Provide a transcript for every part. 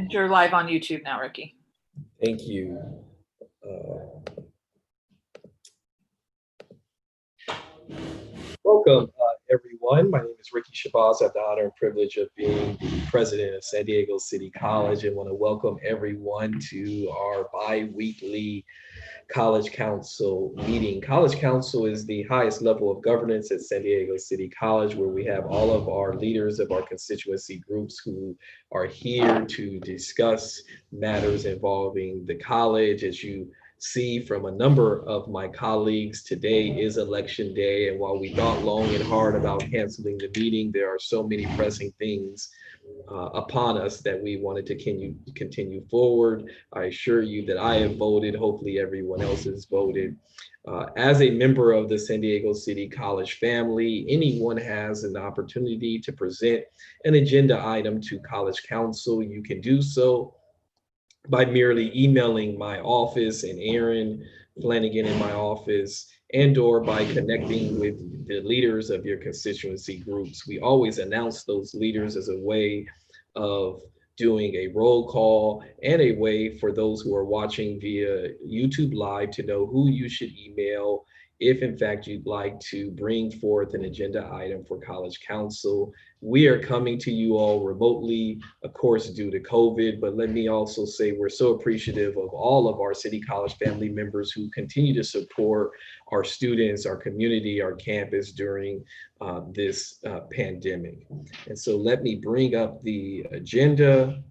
And you're live on YouTube now, Ricky. Thank you. Welcome, everyone. My name is Ricky Shabazz. I have the honor and privilege of being the president of San Diego City College, and want to welcome everyone to our bi-weekly College Council meeting. College Council is the highest level of governance at San Diego City College, where we have all of our leaders of our constituency groups who are here to discuss matters involving the college. As you see from a number of my colleagues, today is election day, and while we thought long and hard about canceling the meeting, there are so many pressing things upon us that we wanted to continue forward. I assure you that I have voted. Hopefully everyone else has voted. As a member of the San Diego City College family, anyone has an opportunity to present an agenda item to College Council. You can do so by merely emailing my office and Aaron Flanagan in my office, and/or by connecting with the leaders of your constituency groups. We always announce those leaders as a way of doing a roll call and a way for those who are watching via YouTube Live to know who you should email if in fact you'd like to bring forth an agenda item for College Council. We are coming to you all remotely, of course, due to COVID, but let me also say we're so appreciative of all of our City College family members who continue to support our students, our community, our campus during this pandemic. And so let me bring up the agenda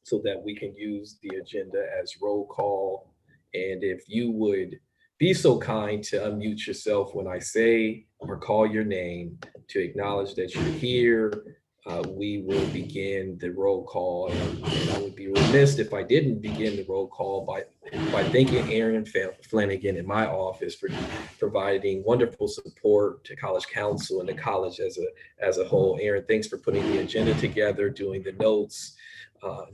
so that we can use the agenda as roll call. And if you would be so kind to unmute yourself when I say or call your name to acknowledge that you're here, we will begin the roll call. And I would be remiss if I didn't begin the roll call by thanking Aaron Flanagan in my office for providing wonderful support to College Council and the college as a whole. Aaron, thanks for putting the agenda together, doing the notes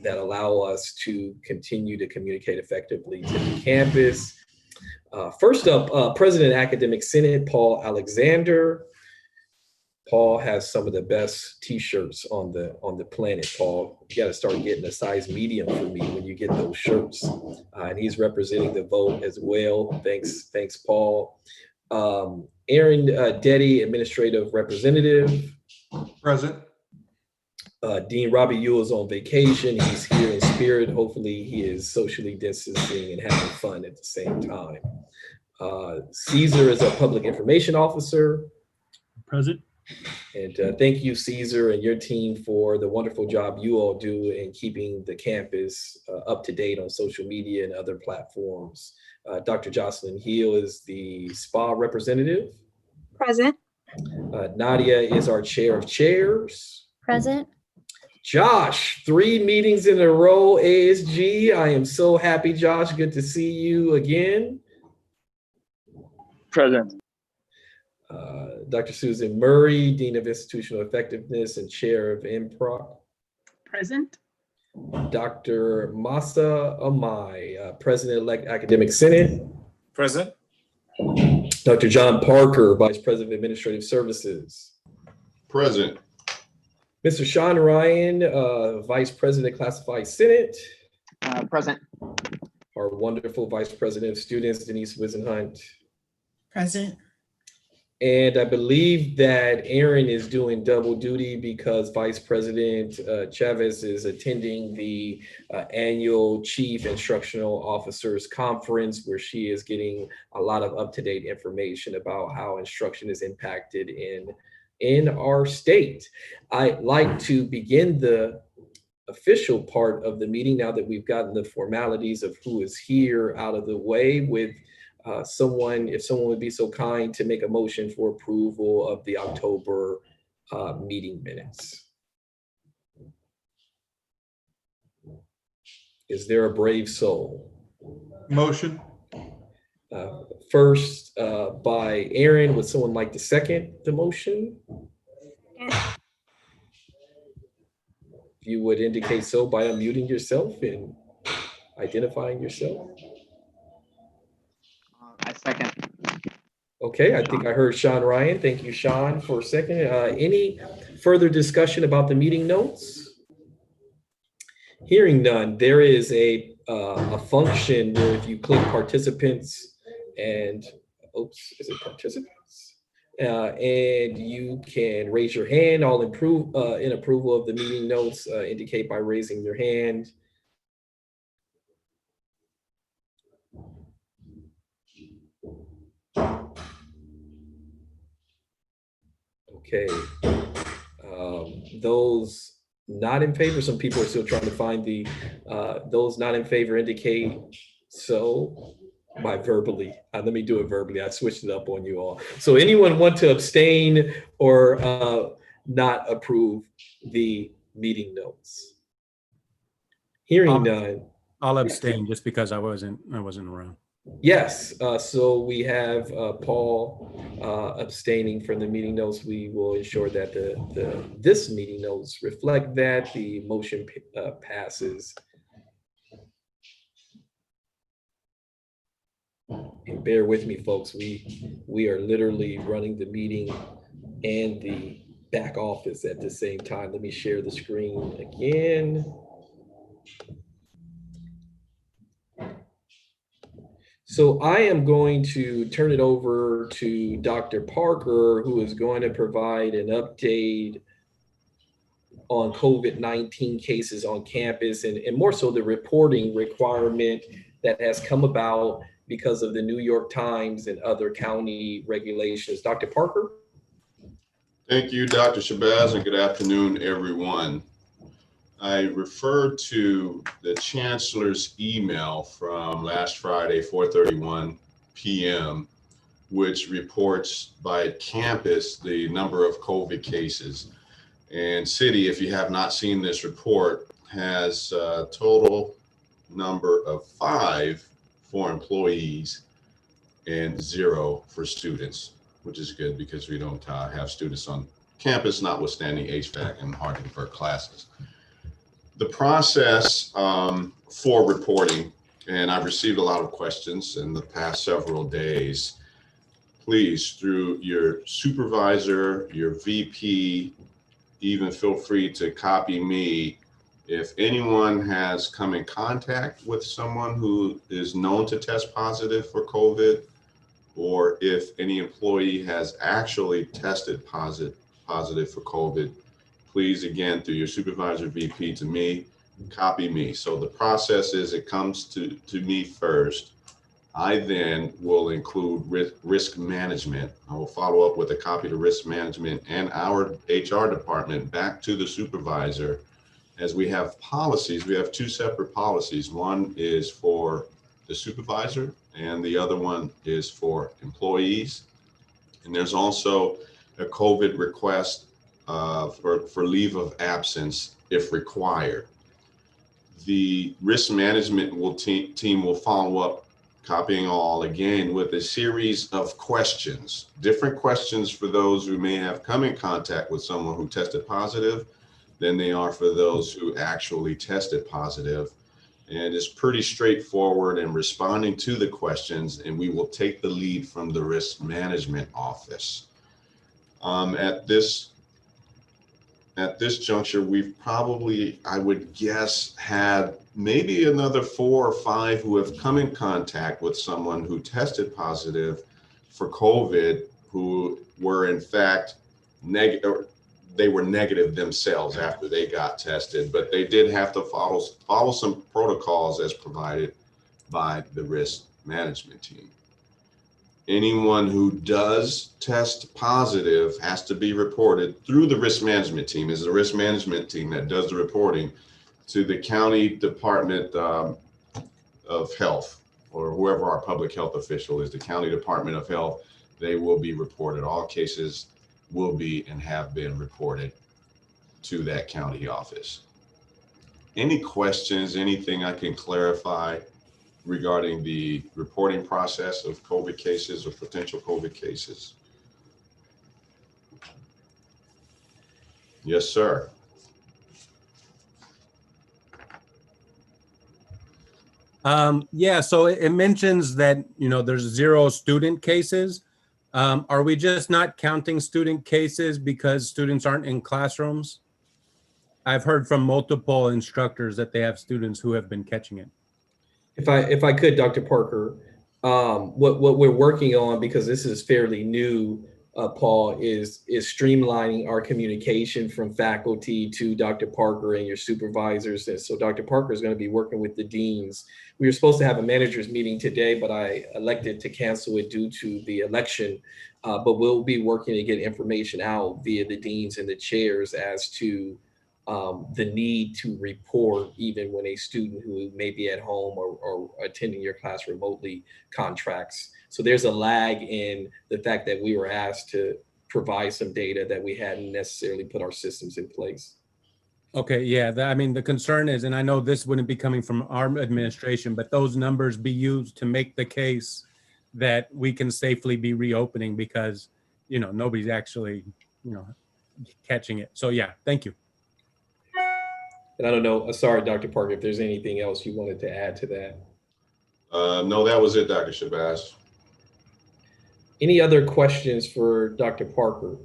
that allow us to continue to communicate effectively to the campus. First up, President Academic Senate, Paul Alexander. Paul has some of the best t-shirts on the planet, Paul. You gotta start getting a size medium for me when you get those shirts. And he's representing the vote as well. Thanks, Paul. Aaron Deddy, Administrative Representative. Present. Dean Robbie Ewell is on vacation. He's here in spirit. Hopefully he is socially distancing and having fun at the same time. Caesar is a public information officer. Present. And thank you, Caesar, and your team for the wonderful job you all do in keeping the campus up to date on social media and other platforms. Dr. Jocelyn Heel is the SPA representative. Present. Nadia is our chair of chairs. Present. Josh, 3 meetings in a row, ASG. I am so happy, Josh. Good to see you again. Present. Dr. Susan Murray, Dean of Institutional Effectiveness and Chair of MPROC. Present. Dr. Masa Amai, President-elect Academic Senate. Present. Dr. John Parker, Vice President of Administrative Services. Present. Mr. Sean Ryan, Vice President, Classified Senate. Present. Our wonderful Vice President of Students, Denise Wisenhunt. Present. And I believe that Aaron is doing double duty because Vice President Chavez is attending the annual Chief Instructional Officers Conference, where she is getting a lot of up-to-date information about how instruction is impacted in our state. I'd like to begin the official part of the meeting now that we've gotten the formalities of who is here out of the way with if someone would be so kind to make a motion for approval of the October meeting minutes. Is there a brave soul? Motion. First by Aaron. Would someone like to second the motion? If you would indicate so by unmuting yourself and identifying yourself. I second. Okay, I think I heard Sean Ryan. Thank you, Sean, for a second. Any further discussion about the meeting notes? Hearing none, there is a function where if you click participants and, oops, is it participants? And you can raise your hand. All in approval of the meeting notes, indicate by raising your hand. Okay. Those not in favor, some people are still trying to find those not in favor indicate so by verbally. Let me do it verbally. I switched it up on you all. So anyone want to abstain or not approve the meeting notes? Hearing none. I'll abstain just because I wasn't around. Yes, so we have Paul abstaining from the meeting notes. We will ensure that this meeting notes reflect that. The motion passes. And bear with me, folks. We are literally running the meeting and the back office at the same time. Let me share the screen again. So I am going to turn it over to Dr. Parker, who is going to provide an update on COVID-19 cases on campus and more so the reporting requirement that has come about because of the New York Times and other county regulations. Dr. Parker? Thank you, Dr. Shabazz, and good afternoon, everyone. I refer to the Chancellor's email from last Friday, 4:31 p.m., which reports by campus the number of COVID cases. And City, if you have not seen this report, has a total number of 5 for employees and 0 for students, which is good because we don't have students on campus, notwithstanding HVAC and hardening for classes. The process for reporting, and I've received a lot of questions in the past several days, please, through your supervisor, your VP, even feel free to copy me. If anyone has come in contact with someone who is known to test positive for COVID, or if any employee has actually tested positive for COVID, please, again, through your supervisor, VP, to me, copy me. So the process is it comes to me first. I then will include risk management. I will follow up with a copy to risk management and our HR department back to the supervisor. As we have policies, we have 2 separate policies. One is for the supervisor and the other one is for employees. And there's also a COVID request for leave of absence if required. The risk management team will follow up, copying all again with a series of questions, different questions for those who may have come in contact with someone who tested positive than they are for those who actually tested positive. And it's pretty straightforward in responding to the questions, and we will take the lead from the risk management office. At this juncture, we've probably, I would guess, had maybe another 4 or 5 who have come in contact with someone who tested positive for COVID, who were in fact negative. They were negative themselves after they got tested, but they did have to follow some protocols as provided by the risk management team. Anyone who does test positive has to be reported through the risk management team. It's the risk management team that does the reporting to the county department of health, or whoever our public health official is, the county department of health. They will be reported. All cases will be and have been reported to that county office. Any questions, anything I can clarify regarding the reporting process of COVID cases or potential COVID cases? Yes, sir. Yeah, so it mentions that, there's 0 student cases. Are we just not counting student cases because students aren't in classrooms? I've heard from multiple instructors that they have students who have been catching it. If I could, Dr. Parker, what we're working on, because this is fairly new, Paul, is streamlining our communication from faculty to Dr. Parker and your supervisors. And so Dr. Parker is going to be working with the deans. We were supposed to have a managers meeting today, but I elected to cancel it due to the election. But we'll be working to get information out via the deans and the chairs as to the need to report even when a student who may be at home or attending your class remotely contracts. So there's a lag in the fact that we were asked to provide some data that we hadn't necessarily put our systems in place. Okay, yeah, I mean, the concern is, and I know this wouldn't be coming from our administration, but those numbers be used to make the case that we can safely be reopening because, you know, nobody's actually, you know, catching it. So yeah, thank you. And I don't know, sorry, Dr. Parker, if there's anything else you wanted to add to that. No, that was it, Dr. Shabazz. Any other questions for Dr. Parker?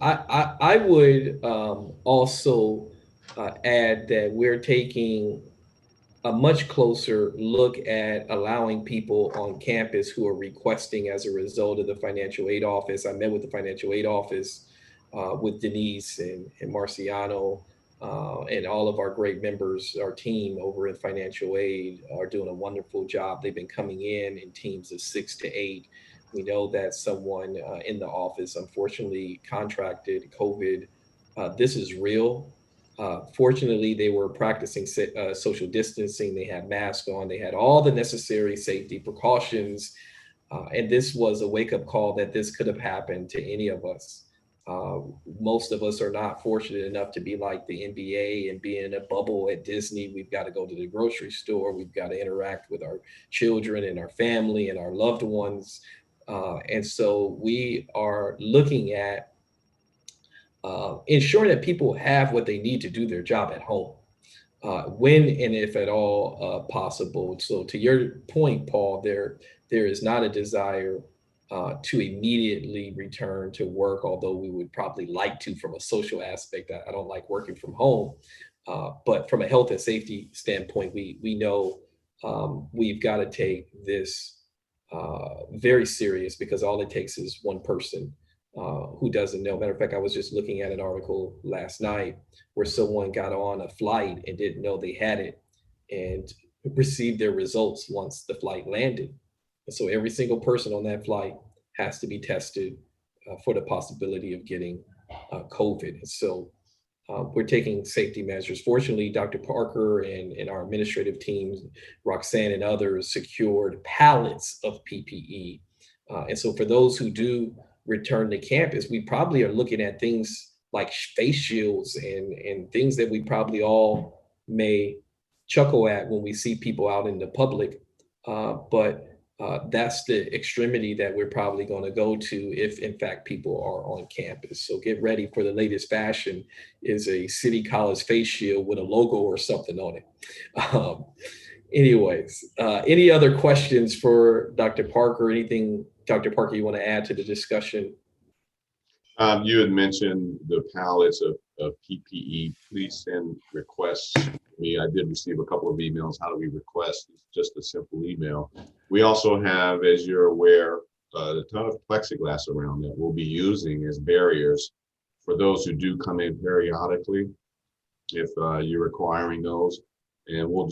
I would also add that we're taking a much closer look at allowing people on campus who are requesting as a result of the financial aid office. I met with the financial aid office with Denise and Marciano and all of our great members. Our team over in financial aid are doing a wonderful job. They've been coming in teams of 6 to 8. We know that someone in the office unfortunately contracted COVID. This is real. Fortunately, they were practicing social distancing. They had masks on. They had all the necessary safety precautions. And this was a wake-up call that this could have happened to any of us. Most of us are not fortunate enough to be like the NBA and be in a bubble at Disney. We've got to go to the grocery store. We've got to interact with our children and our family and our loved ones. And so we are looking at ensuring that people have what they need to do their job at home, when and if at all possible. So to your point, Paul, there is not a desire to immediately return to work, although we would probably like to from a social aspect. I don't like working from home, but from a health and safety standpoint, we know we've got to take this very serious, because all it takes is one person who doesn't know. Matter of fact, I was just looking at an article last night where someone got on a flight and didn't know they had it and received their results once the flight landed. And so every single person on that flight has to be tested for the possibility of getting COVID. And so we're taking safety measures. Fortunately, Dr. Parker and our administrative teams, Roxanne and others, secured pallets of PPE. And so for those who do return to campus, we probably are looking at things like face shields and things that we probably all may chuckle at when we see people out in the public. But that's the extremity that we're probably going to go to if in fact people are on campus. So get ready for the latest fashion is a City College face shield with a logo or something on it. Anyways, any other questions for Dr. Parker? Anything, Dr. Parker, you want to add to the discussion? You had mentioned the pallets of PPE. Please send requests to me. I did receive a couple of emails. How do we request? It's just a simple email. We also have, as you're aware, a ton of plexiglass around that we'll be using as barriers for those who do come in periodically, if you're requiring those. And we'll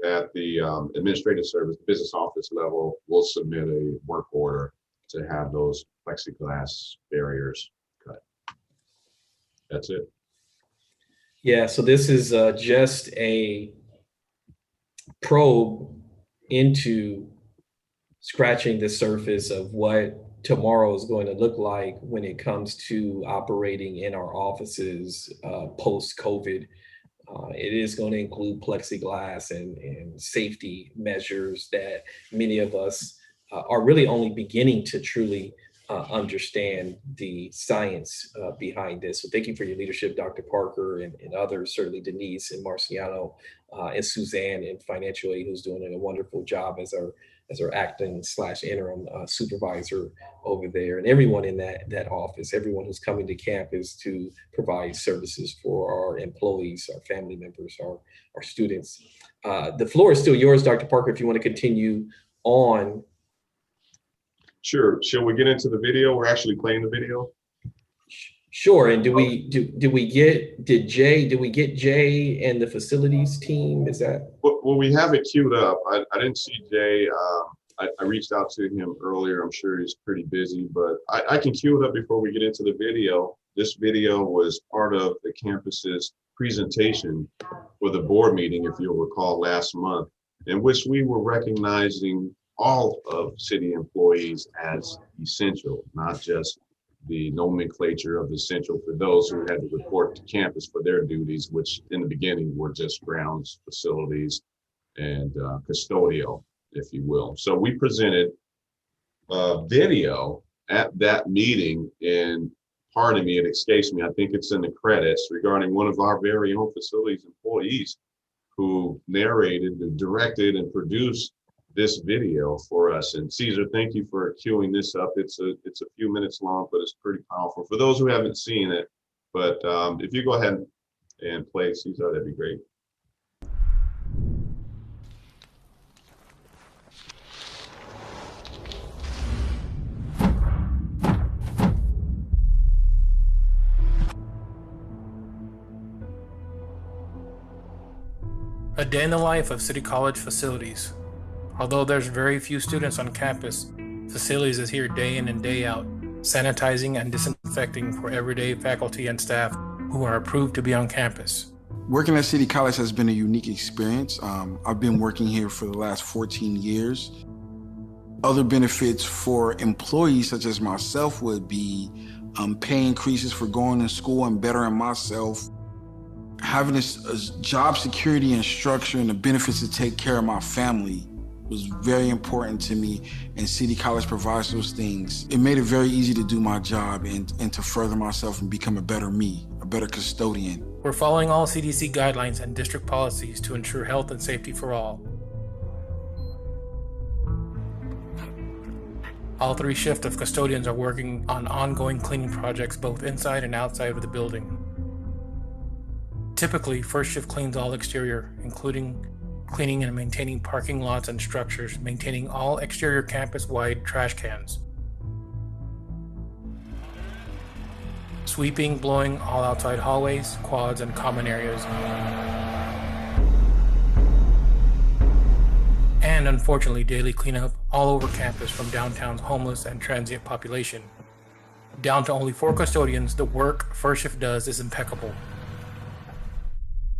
at the administrative service, business office level, we'll submit a work order to have those plexiglass barriers cut. That's it. Yeah, so this is just a probe into scratching the surface of what tomorrow is going to look like when it comes to operating in our offices post-COVID. It is going to include plexiglass and safety measures that many of us are really only beginning to truly understand the science behind this. So thank you for your leadership, Dr. Parker, and others, certainly Denise and Marciano and Suzanne in financial aid, who's doing a wonderful job as our acting / interim supervisor over there, and everyone in that office, everyone who's coming to campus to provide services for our employees, our family members, our students. The floor is still yours, Dr. Parker, if you want to continue on. Sure. Shall we get into the video? We're actually playing the video. Sure. And did we get Jay and the facilities team? Is that? Well, we have it queued up. I didn't see Jay. I reached out to him earlier. I'm sure he's pretty busy, but I can cue it up before we get into the video. This video was part of the campus's presentation for the board meeting, if you'll recall, last month, in which we were recognizing all of city employees as essential, not just the nomenclature of essential for those who had to report to campus for their duties, which in the beginning were just grounds, facilities, and custodial, if you will. So we presented a video at that meeting, and pardon me, it escapes me, I think it's in the credits, regarding one of our very own facilities employees who narrated and directed and produced this video for us. And Caesar, thank you for queuing this up. It's a few minutes long, but it's pretty powerful for those who haven't seen it. But if you go ahead and play it, Caesar, that'd be great. A day in the life of City College facilities. Although there's very few students on campus, facilities is here day in and day out, sanitizing and disinfecting for everyday faculty and staff who are approved to be on campus. Working at City College has been a unique experience. I've been working here for the last 14 years. Other benefits for employees such as myself would be pay increases for going to school and bettering myself, having a job security and structure and the benefits to take care of my family was very important to me, and City College provides those things. It made it very easy to do my job and to further myself and become a better me, a better custodian. We're following all CDC guidelines and district policies to ensure health and safety for all. All 3 shifts of custodians are working on ongoing cleaning projects both inside and outside of the building. Typically, first shift cleans all exterior, including cleaning and maintaining parking lots and structures, maintaining all exterior campus-wide trash cans, sweeping, blowing all outside hallways, quads, and common areas, and unfortunately daily cleanup all over campus from downtown's homeless and transient population. Down to only 4 custodians, the work first shift does is impeccable.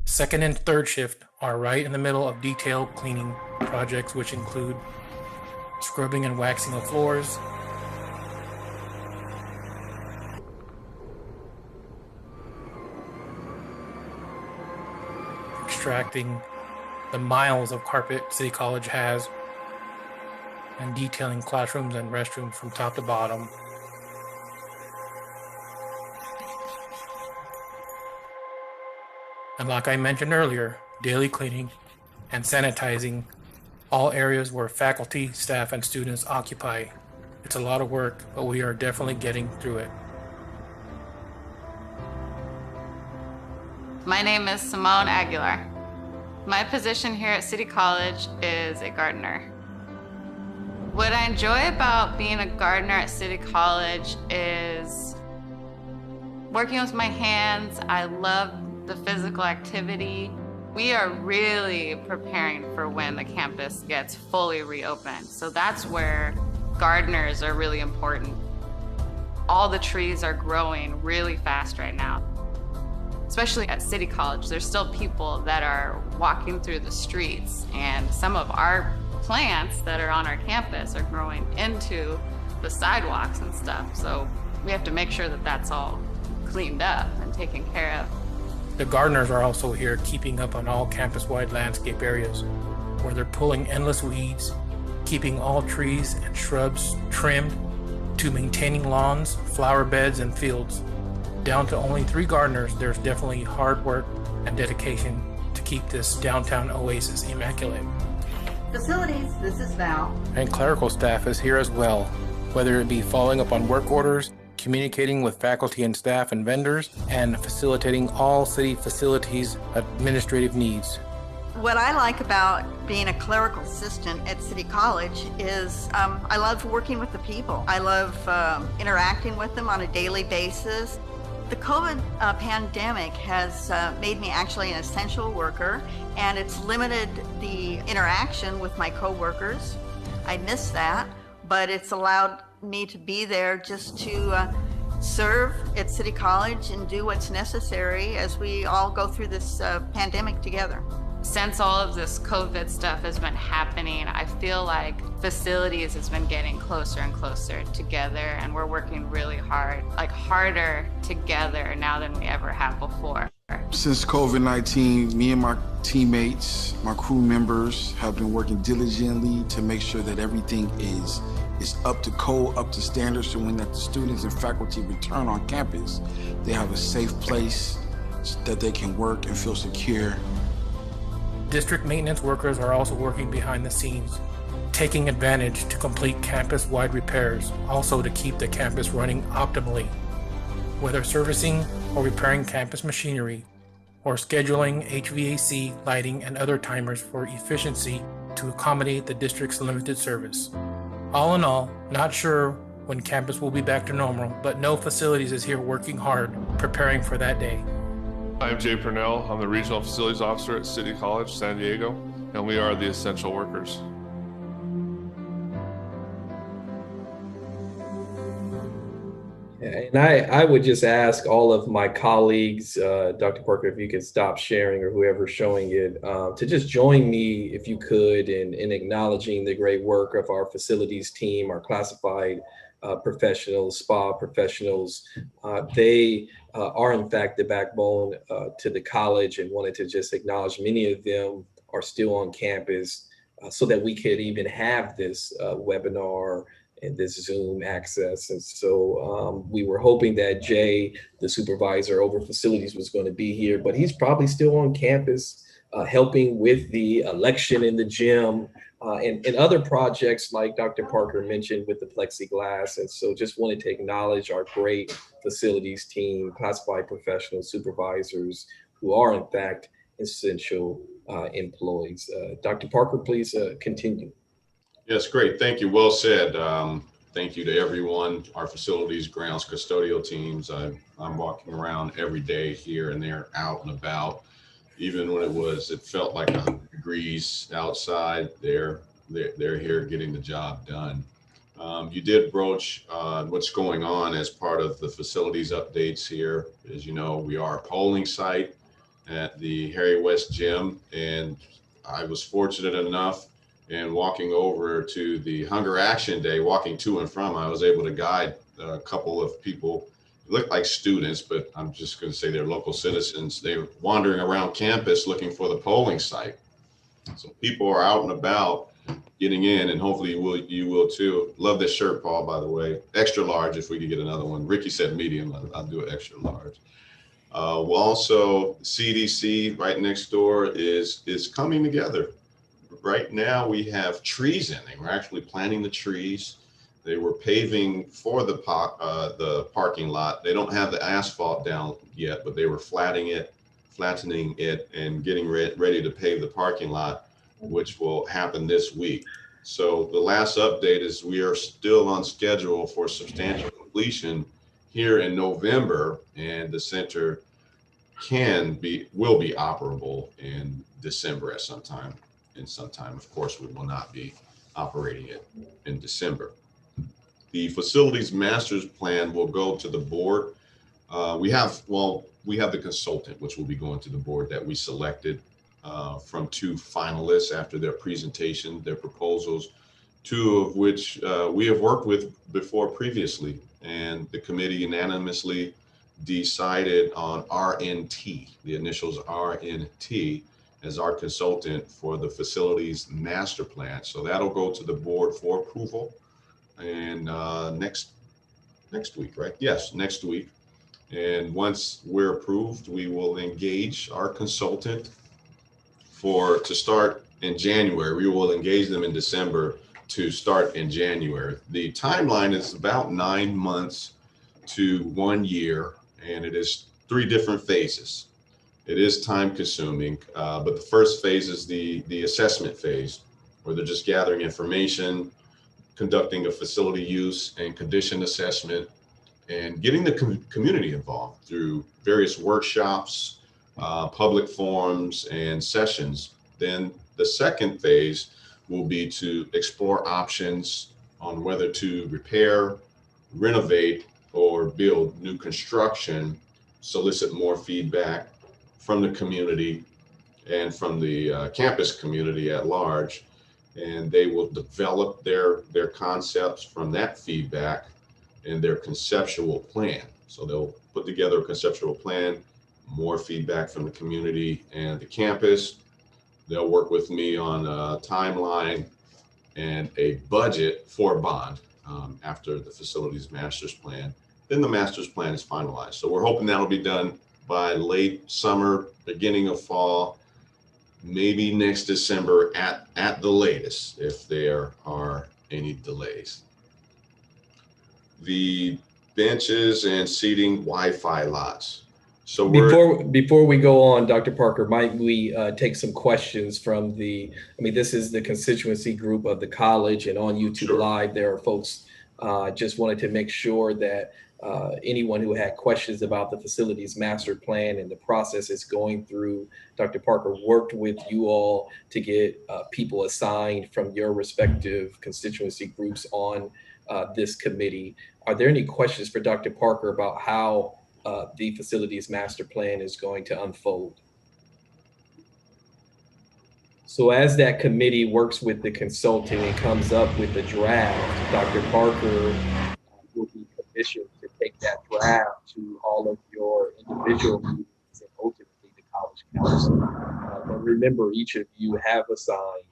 Second and third shift are right in the middle of detailed cleaning projects, which include scrubbing and waxing of floors, extracting the miles of carpet City College has, and detailing classrooms and restrooms from top to bottom. And like I mentioned earlier, daily cleaning and sanitizing all areas where faculty, staff, and students occupy. It's a lot of work, but we are definitely getting through it. My name is Simone Aguilar. My position here at City College is a gardener. What I enjoy about being a gardener at City College is working with my hands. I love the physical activity. We are really preparing for when the campus gets fully reopened. So that's where gardeners are really important. All the trees are growing really fast right now. Especially at City College, there's still people that are walking through the streets, and some of our plants that are on our campus are growing into the sidewalks and stuff. So we have to make sure that that's all cleaned up and taken care of. The gardeners are also here keeping up on all campus-wide landscape areas, where they're pulling endless weeds, keeping all trees and shrubs trimmed, to maintaining lawns, flower beds, and fields. Down to only 3 gardeners, there's definitely hard work and dedication to keep this downtown oasis immaculate. Facilities, this is Val. And clerical staff is here as well, whether it be following up on work orders, communicating with faculty and staff and vendors, and facilitating all city facilities administrative needs. What I like about being a clerical assistant at City College is I love working with the people. I love interacting with them on a daily basis. The COVID pandemic has made me actually an essential worker, and it's limited the interaction with my coworkers. I miss that, but it's allowed me to be there just to serve at City College and do what's necessary as we all go through this pandemic together. Since all of this COVID stuff has been happening, I feel like facilities has been getting closer and closer together, and we're working really hard, like harder together now than we ever have before. Since COVID-19, me and my teammates, my crew members have been working diligently to make sure that everything is up to code, up to standards, so when that the students and faculty return on campus, they have a safe place that they can work and feel secure. District maintenance workers are also working behind the scenes, taking advantage to complete campus-wide repairs, also to keep the campus running optimally. Whether servicing or repairing campus machinery, or scheduling HVAC, lighting, and other timers for efficiency to accommodate the district's limited service. All in all, not sure when campus will be back to normal, but No Facilities is here working hard, preparing for that day. I'm Jay Purnell. I'm the Regional Facilities Officer at City College, San Diego, and we are the essential workers. And I would just ask all of my colleagues, Dr. Parker, if you could stop sharing, or whoever's showing it, to just join me, if you could, in acknowledging the great work of our facilities team, our classified professionals, spa professionals. They are in fact the backbone to the college, and wanted to just acknowledge many of them are still on campus so that we could even have this webinar and this Zoom access. And so we were hoping that Jay, the supervisor over facilities, was going to be here, but he's probably still on campus helping with the election in the gym and other projects like Dr. Parker mentioned with the plexiglass. And so just wanted to acknowledge our great facilities team, classified professionals, supervisors, who are in fact essential employees. Dr. Parker, please continue. Yes, great. Thank you. Well said. Thank you to everyone, our facilities, grounds, custodial teams. I'm walking around every day here and there, out and about. Even when it felt like 100 degrees outside, they're here getting the job done. You did broach what's going on as part of the facilities updates here. As you know, we are a polling site at the Harry West Gym, and I was fortunate enough in walking over to the Hunger Action Day, walking to and from, I was able to guide a couple of people. It looked like students, but I'm just going to say they're local citizens. They were wandering around campus looking for the polling site. So people are out and about getting in, and hopefully you will too. Love this shirt, Paul, by the way. Extra large if we could get another one. Ricky said medium, I'll do it extra large. Well, also CDC right next door is coming together. Right now we have trees in. We're actually planting the trees. They were paving for the parking lot. They don't have the asphalt down yet, but they were flattening it and getting ready to pave the parking lot, which will happen this week. So the last update is we are still on schedule for substantial completion here in November, and the center will be operable in December at some time. And sometime, of course, we will not be operating it in December. The facilities master's plan will go to the board. We have the consultant, which will be going to the board that we selected from 2 finalists after their presentation, their proposals, 2 of which we have worked with before previously. And the committee unanimously decided on RNT, the initials RNT, as our consultant for the facilities master plan. So that'll go to the board for approval. And next next week, right? Yes, next week. And once we're approved, we will engage our consultant to start in January. We will engage them in December to start in January. The timeline is about 9 months to 1 year, and it is 3 different phases. It is time consuming, but the first phase is the assessment phase, where they're just gathering information, conducting a facility use and condition assessment, and getting the community involved through various workshops, public forums, and sessions. Then the second phase will be to explore options on whether to repair, renovate, or build new construction, solicit more feedback from the community and from the campus community at large. And they will develop their concepts from that feedback and their conceptual plan. So they'll put together a conceptual plan, more feedback from the community and the campus. They'll work with me on a timeline and a budget for a bond after the facilities master's plan. Then the master's plan is finalized. So we're hoping that'll be done by late summer, beginning of fall, maybe next December at the latest, if there are any delays. The benches and seating Wi-Fi lots. So before we go on, Dr. Parker, might we take some questions from this is the constituency group of the college, and on YouTube Sure. Live, there are folks, just wanted to make sure that anyone who had questions about the facilities master plan and the process it's going through, Dr. Parker worked with you all to get people assigned from your respective constituency groups on this committee. Are there any questions for Dr. Parker about how the facilities master plan is going to unfold? So as that committee works with the consultant and comes up with the draft, Dr. Parker will be commissioned to take that draft to all of your individual meetings and ultimately the college council. But remember, each of you have assigned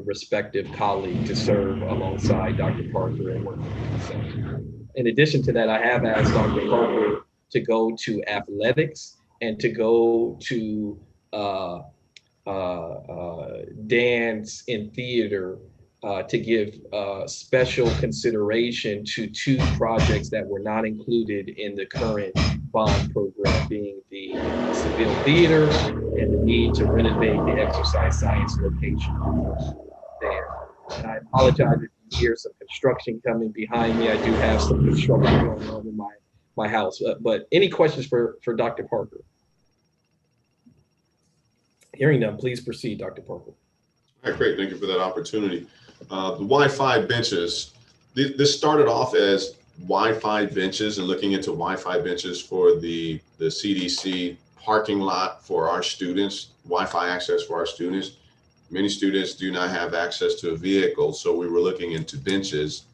respective colleague to serve alongside Dr. Parker and work with the consultant. In addition to that, I have asked Dr. Parker to go to athletics and to go to dance and theater to give special consideration to 2 projects that were not included in the current bond program, being the Seville Theater and the need to renovate the exercise science location there. And I apologize if you hear some construction coming behind me. I do have some construction going on in my house. But any questions for Dr. Parker? Hearing none, please proceed, Dr. Parker. All right, great. Thank you for that opportunity. The Wi-Fi benches, this started off as Wi-Fi benches and looking into Wi-Fi benches for the CDC parking lot for our students, Wi-Fi access for our students. Many students do not have access to a vehicle, so we were looking into benches.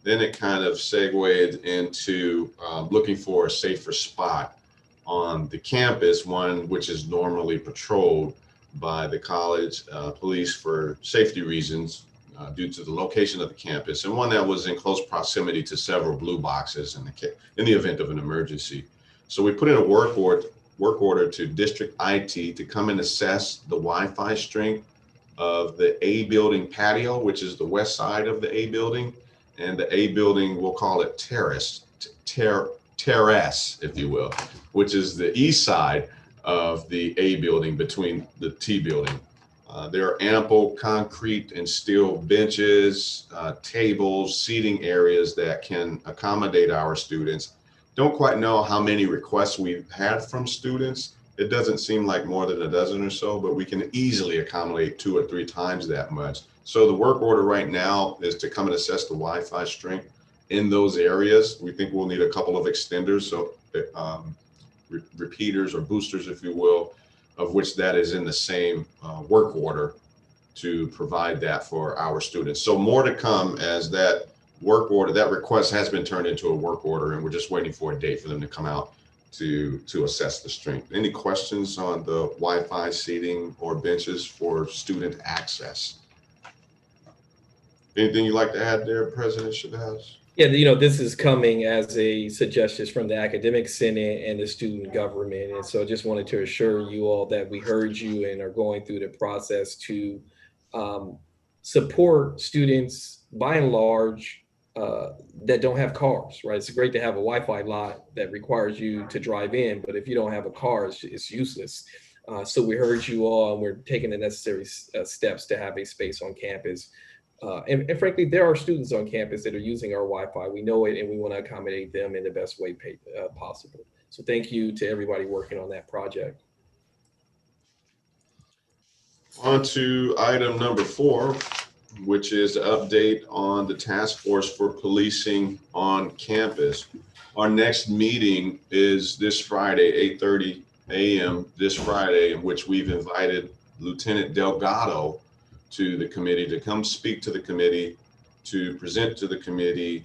Then it kind of segued into looking for a safer spot on the campus, one which is normally patrolled by the college police for safety reasons due to the location of the campus, and one that was in close proximity to several blue boxes in the event of an emergency. So we put in a work order to district IT to come and assess the Wi-Fi strength of the A building patio, which is the west side of the A building, and the A building, we'll call it terrace, if you will, which is the east side of the A building between the T building. There are ample concrete and steel benches, tables, seating areas that can accommodate our students. Don't quite know how many requests we've had from students. It doesn't seem like more than a dozen or so, but we can easily accommodate 2 or 3 times that much. So the work order right now is to come and assess the Wi-Fi strength in those areas. We think we'll need a couple of extenders, so repeaters or boosters, if you will, of which that is in the same work order to provide that for our students. So more to come as that work order, that request has been turned into a work order, and we're just waiting for a date for them to come out to assess the strength. Any questions on the Wi-Fi seating or benches for student access? Anything you'd like to add there, President Shabazz? Yeah, this is coming as a suggestion from the academic senate and the student government. And so I just wanted to assure you all that we heard you and are going through the process to um, support students by and large that don't have cars, right? It's great to have a Wi-Fi lot that requires you to drive in, but if you don't have a car, it's useless. So we heard you all, and we're taking the necessary steps to have a space on campus. And frankly, there are students on campus that are using our Wi-Fi. We know it, and we want to accommodate them in the best way possible. So thank you to everybody working on that project. On to item number 4, which is the update on the task force for policing on campus. Our next meeting is this Friday, 8:30 a.m. this Friday, in which we've invited Lieutenant Delgado to the committee to come speak to the committee, to present to the committee,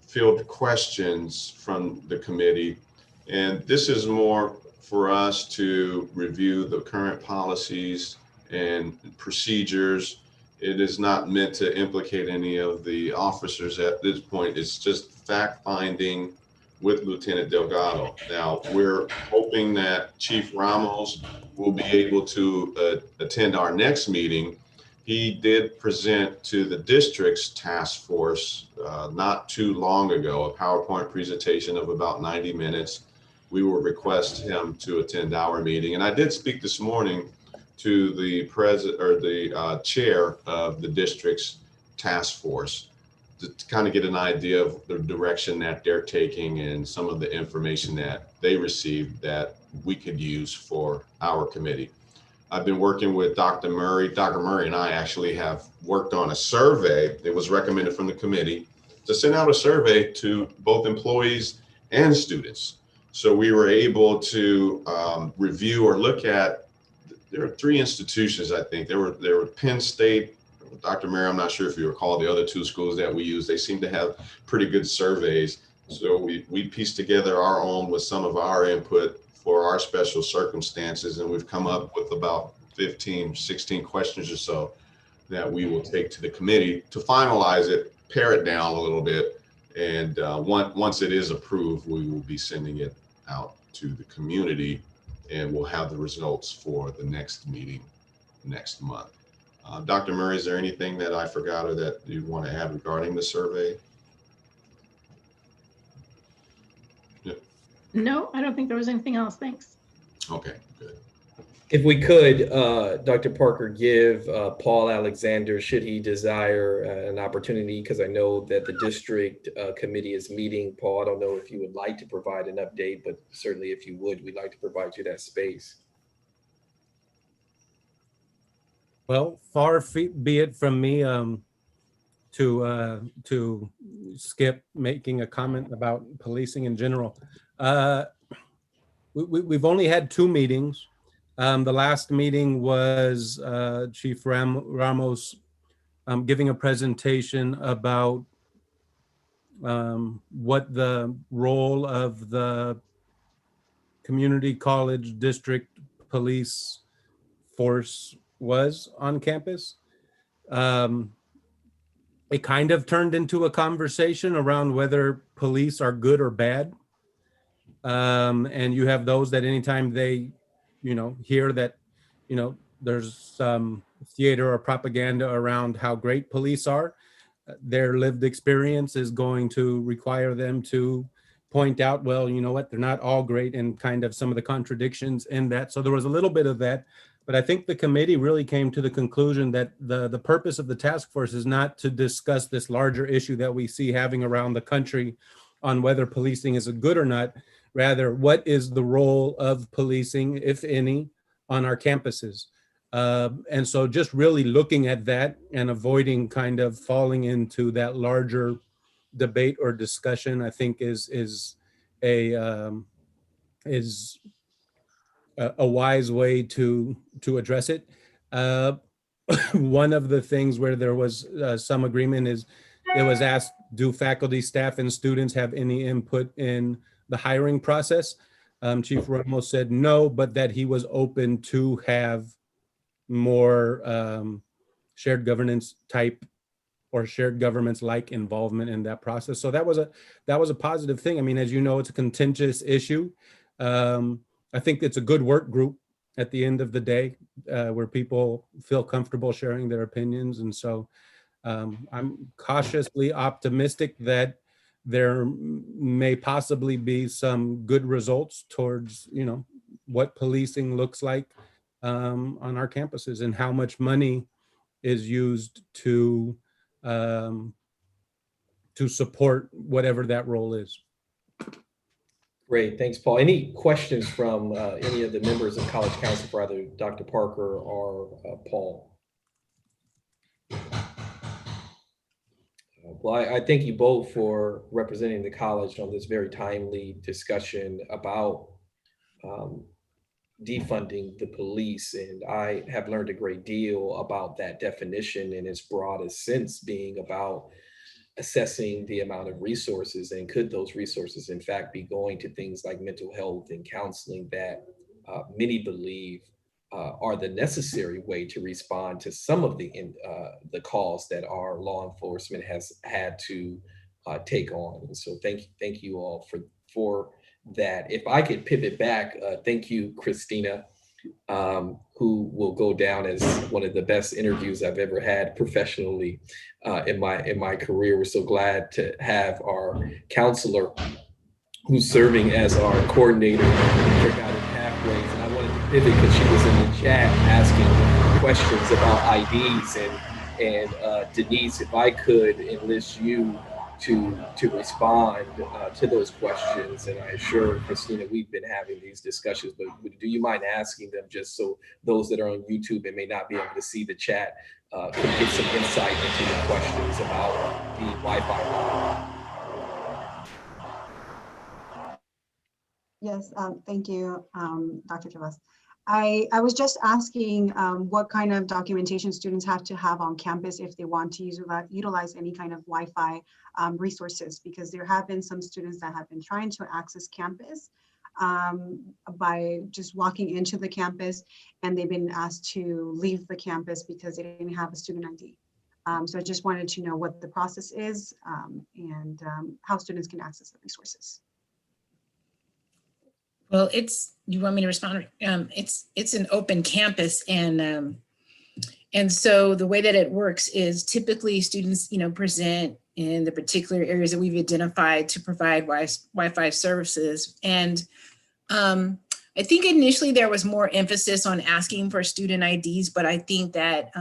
field questions from the committee. And this is more for us to review the current policies and procedures. It is not meant to implicate any of the officers at this point. It's just fact finding with Lieutenant Delgado. Now, we're hoping that Chief Ramos will be able to attend our next meeting. He did present to the district's task force not too long ago, a PowerPoint presentation of about 90 minutes. We will request him to attend our meeting. And I did speak this morning to the president or the chair of the district's task force to kind of get an idea of the direction that they're taking and some of the information that they received that we could use for our committee. I've been working with Dr. Murray. Dr. Murray and I actually have worked on a survey that was recommended from the committee to send out a survey to both employees and students. So we were able to review or look at, there are 3 institutions, I think. There were Penn State, Dr. Murray, I'm not sure if you recall the other 2 schools that we use. They seem to have pretty good surveys. So we pieced together our own with some of our input for our special circumstances, and we've come up with about 15, 16 questions or so that we will take to the committee to finalize it, pare it down a little bit, and once it is approved, we will be sending it out to the community, and we'll have the results for the next meeting next month. Dr. Murray, is there anything that I forgot or that you want to add regarding the survey? No, I don't think there was anything else. Thanks. Okay, good. If we could, Dr. Parker, give Paul Alexander, should he desire an opportunity, because I know that the district committee is meeting. Paul, I don't know if you would like to provide an update, but certainly if you would, we'd like to provide you that space. Well, far be it from me to skip making a comment about policing in general. We've only had 2 meetings. The last meeting was Chief Ramos giving a presentation about what the role of the community college district police force was on campus. It kind of turned into a conversation around whether police are good or bad. And you have those that anytime they, hear that, there's some theater or propaganda around how great police are, their lived experience is going to require them to point out, well, you know what, they're not all great, and kind of some of the contradictions in that. So there was a little bit of that. But I think the committee really came to the conclusion that the purpose of the task force is not to discuss this larger issue that we see having around the country on whether policing is a good or not. Rather, what is the role of policing, if any, on our campuses? And so just really looking at that and avoiding kind of falling into that larger debate or discussion, I think is a wise way to address it. One of the things where there was some agreement is it was asked, do faculty, staff, and students have any input in the hiring process? Chief Ramos said no, but that he was open to have more shared governance type or shared governments like involvement in that process. So that was a positive thing. I mean, as you know, it's a contentious issue. I think it's a good work group at the end of the day, where people feel comfortable sharing their opinions. And so I'm cautiously optimistic that there may possibly be some good results towards, what policing looks like on our campuses and how much money is used to support whatever that role is. Great, thanks, Paul. Any questions from any of the members of College Council for either Dr. Parker or Paul? Well, I thank you both for representing the college on this very timely discussion about defunding the police. And I have learned a great deal about that definition in its broadest sense, being about assessing the amount of resources, and could those resources in fact be going to things like mental health and counseling that many believe are the necessary way to respond to some of the calls that our law enforcement has had to take on. And so thank you all for that. If I could pivot back, thank you, Christina, who will go down as one of the best interviews I've ever had professionally in my career. We're so glad to have our counselor who's serving as our coordinator for Guided Pathways. And I wanted to pivot because she was in the chat asking questions about IDs, and Denise, if I could enlist you to respond to those questions. And I assure Christina, we've been having these discussions, but do you mind asking them, just so those that are on YouTube and may not be able to see the chat can get some insight into the questions about the Wi-Fi line? Yes, thank you, Dr. Chavez. I was just asking what kind of documentation students have to have on campus if they want to utilize any kind of Wi-Fi resources, because there have been some students that have been trying to access campus by just walking into the campus, and they've been asked to leave the campus because they didn't have a student ID. So I just wanted to know what the process is and how students can access the resources. Well, you want me to respond? It's an open campus, and so the way that it works is typically students, present in the particular areas that we've identified to provide Wi-Fi services. And I think initially there was more emphasis on asking for student IDs, but I think that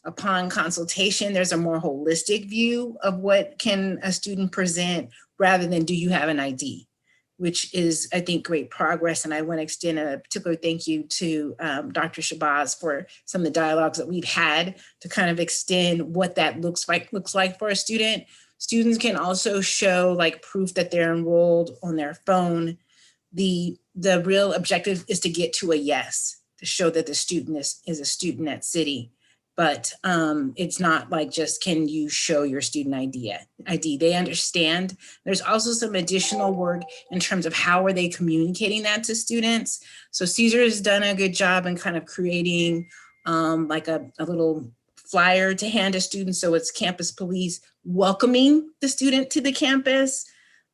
upon consultation, there's a more holistic view of what can a student present rather than do you have an ID, which is, I think, great progress. And I want to extend a particular thank you to Dr. Shabazz for some of the dialogues that we've had to kind of extend what that looks like for a student. Students can also show like proof that they're enrolled on their phone. The real objective is to get to a yes, to show that the student is a student at City. But it's not like just, can you show your student ID? They understand. There's also some additional work in terms of how are they communicating that to students. So Caesar has done a good job in kind of creating like a little flyer to hand to students. So it's campus police welcoming the student to the campus,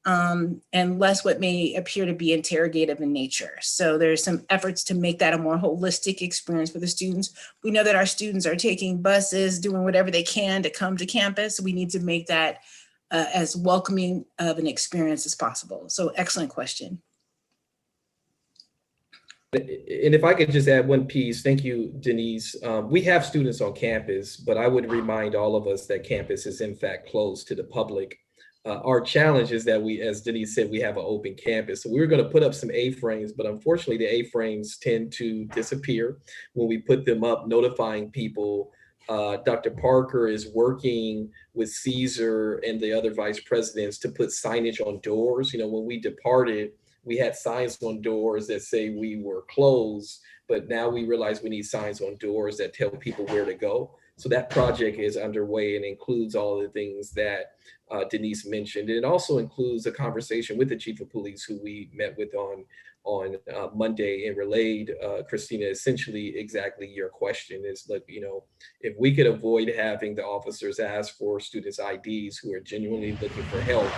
and less what may appear to be interrogative in nature. So there's some efforts to make that a more holistic experience for the students. We know that our students are taking buses, doing whatever they can to come to campus. We need to make that as welcoming of an experience as possible. So excellent question. And if I could just add one piece, thank you, Denise. We have students on campus, but I would remind all of us that campus is in fact closed to the public. Our challenge is that we, as Denise said, we have an open campus. So we were going to put up some A-frames, but unfortunately the A-frames tend to disappear when we put them up, notifying people. Dr. Parker is working with Caesar and the other vice presidents to put signage on doors. When we departed, we had signs on doors that say we were closed, but now we realize we need signs on doors that tell people where to go. So that project is underway and includes all of the things that Denise mentioned. It also includes a conversation with the chief of police, who we met with on on Monday and relayed, Christina, essentially exactly your question is, look, if we could avoid having the officers ask for students' IDs who are genuinely looking for help,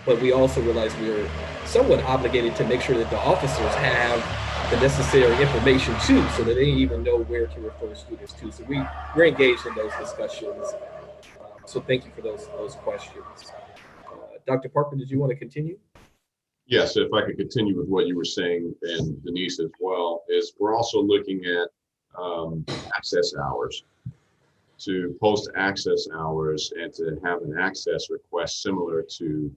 but we also realize we are somewhat obligated to make sure that the officers have the necessary information too, so that they even know where to refer students to. So we're engaged in those discussions. So thank you for those questions. Dr. Parker, did you want to continue? Yes, if I could continue with what you were saying, and Denise as well, is we're also looking at access hours, to post access hours and to have an access request similar to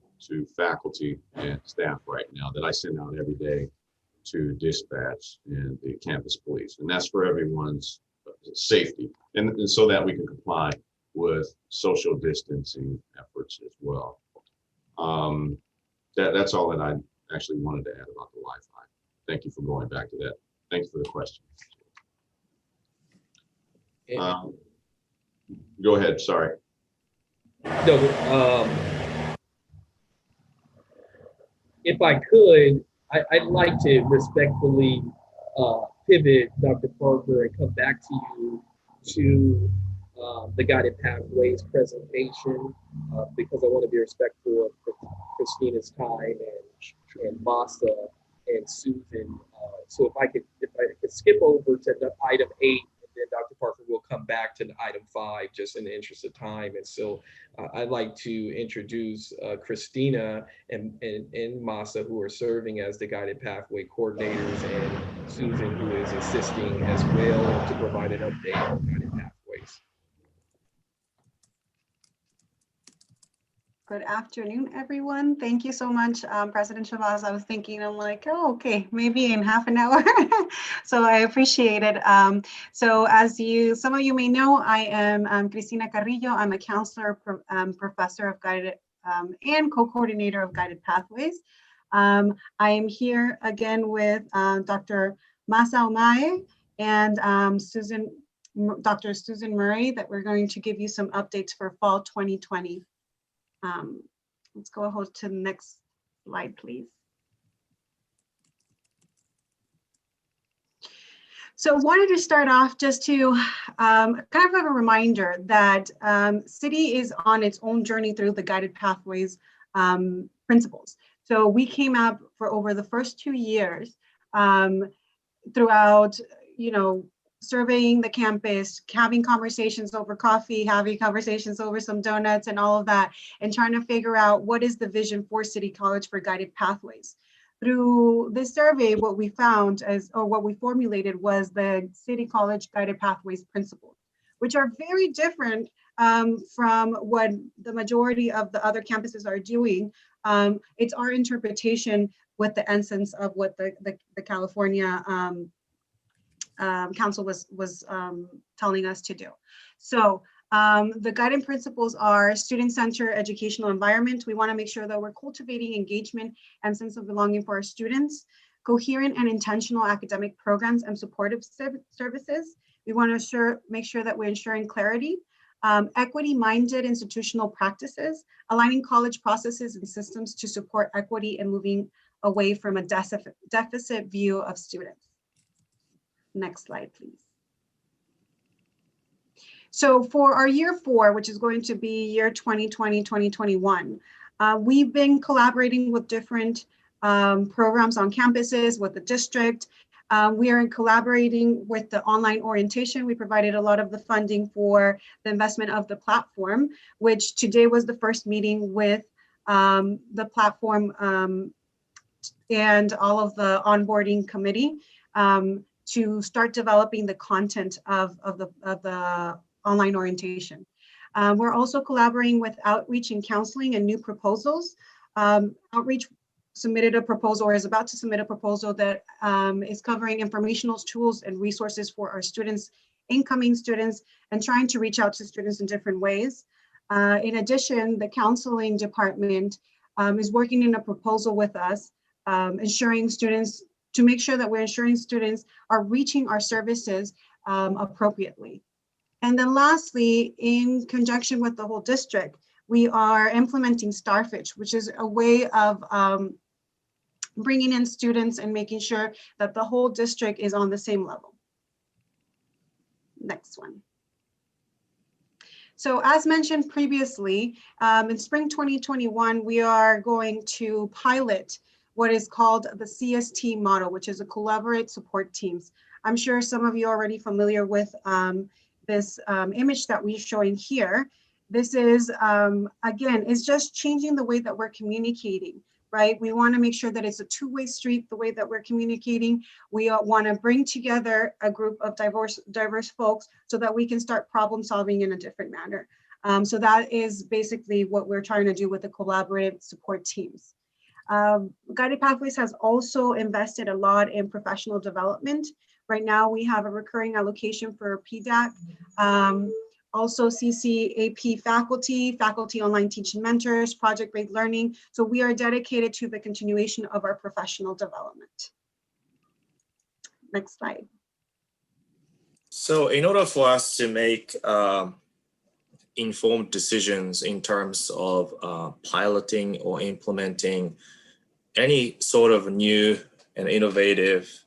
faculty and staff right now that I send out every day to dispatch and the campus police. And that's for everyone's safety, and so that we can comply with social distancing efforts as well. That's all that I actually wanted to add about the Wi-Fi. Thank you for going back to that. Thank you for the question. Go ahead, sorry. No, if I could, I'd like to respectfully pivot, Dr. Parker, and come back to you to the Guided Pathways presentation, because I want to be respectful of Christina's time and Masa and Susan. So if I could skip over to the item 8, and then Dr. Parker will come back to item 5, just in the interest of time. And so I'd like to introduce Christina and Masa, who are serving as the Guided Pathway coordinators, and Susan, who is assisting as well to provide an update on Guided Pathways. Good afternoon, everyone. Thank you so much, President Shabazz. I was thinking, I'm like, oh, okay, maybe in half an hour. So I appreciate it. So as some of you may know, I am Cristina Carrillo. I'm a counselor, professor of guided and co-coordinator of Guided Pathways. I am here again with Dr. Masa Omae and Dr. Susan Murray, that we're going to give you some updates for fall 2020. Let's go ahead to the next slide, please. So wanted to start off just to kind of have a reminder that City is on its own journey through the Guided Pathways principles. So we came up for over the first 2 years throughout, surveying the campus, having conversations over coffee, having conversations over some donuts and all of that, and trying to figure out what is the vision for City College for Guided Pathways. Through this survey, what we found what we formulated was the City College Guided Pathways principles, which are very different from what the majority of the other campuses are doing. It's our interpretation with the essence of what the California Council was telling us to do. So the guiding principles are student-centered educational environment. We want to make sure that we're cultivating engagement and sense of belonging for our students, coherent and intentional academic programs and supportive services. We want to make sure that we're ensuring clarity, equity-minded institutional practices, aligning college processes and systems to support equity and moving away from a deficit view of students. Next slide, please. So for our year 4, which is going to be year 2020-2021, we've been collaborating with different programs on campuses, with the district. We are collaborating with the online orientation. We provided a lot of the funding for the investment of the platform, which today was the first meeting with the platform and all of the onboarding committee to start developing the content of the online orientation. We're also collaborating with outreach and counseling and new proposals. Outreach submitted a proposal, or is about to submit a proposal that is covering informational tools and resources for our students, incoming students, and trying to reach out to students in different ways. In addition, the counseling department is working in a proposal with us, ensuring students, to make sure that we're ensuring students are reaching our services appropriately. And then lastly, in conjunction with the whole district, we are implementing Starfish, which is a way of bringing in students and making sure that the whole district is on the same level. Next one. So as mentioned previously, in spring 2021, we are going to pilot what is called the CST model, which is a collaborate support teams. I'm sure some of you are already familiar with this image that we're showing here. This is, again, it's just changing the way that we're communicating, right? We want to make sure that it's a two-way street, the way that we're communicating. We want to bring together a group of diverse folks so that we can start problem solving in a different manner. So that is basically what we're trying to do with the collaborative support teams. Guided Pathways has also invested a lot in professional development. Right now we have a recurring allocation for PDAC. Also CCAP faculty online teaching mentors, project-based learning. So we are dedicated to the continuation of our professional development. Next slide. So in order for us to make informed decisions in terms of piloting or implementing any sort of new and innovative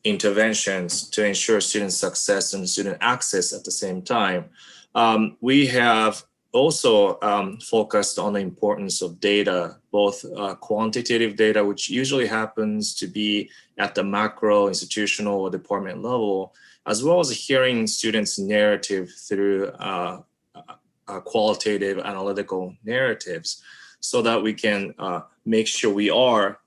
interventions to ensure student success and student access at the same time, we have also focused on the importance of data, both quantitative data, which usually happens to be at the macro, institutional, or department level, as well as hearing students' narrative through qualitative analytical narratives, so that we can make sure we are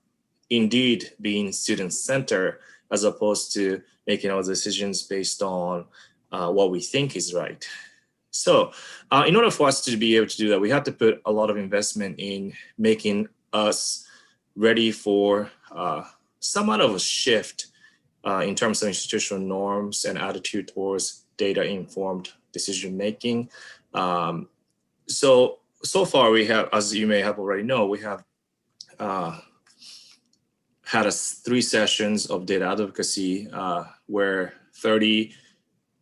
indeed being student-centered, as opposed to making our decisions based on what we think is right. So in order for us to be able to do that, we have to put a lot of investment in making us ready for somewhat of a shift in terms of institutional norms and attitude towards data-informed decision-making. So far we have, as you may have already know, we have had 3 sessions of data advocacy where 30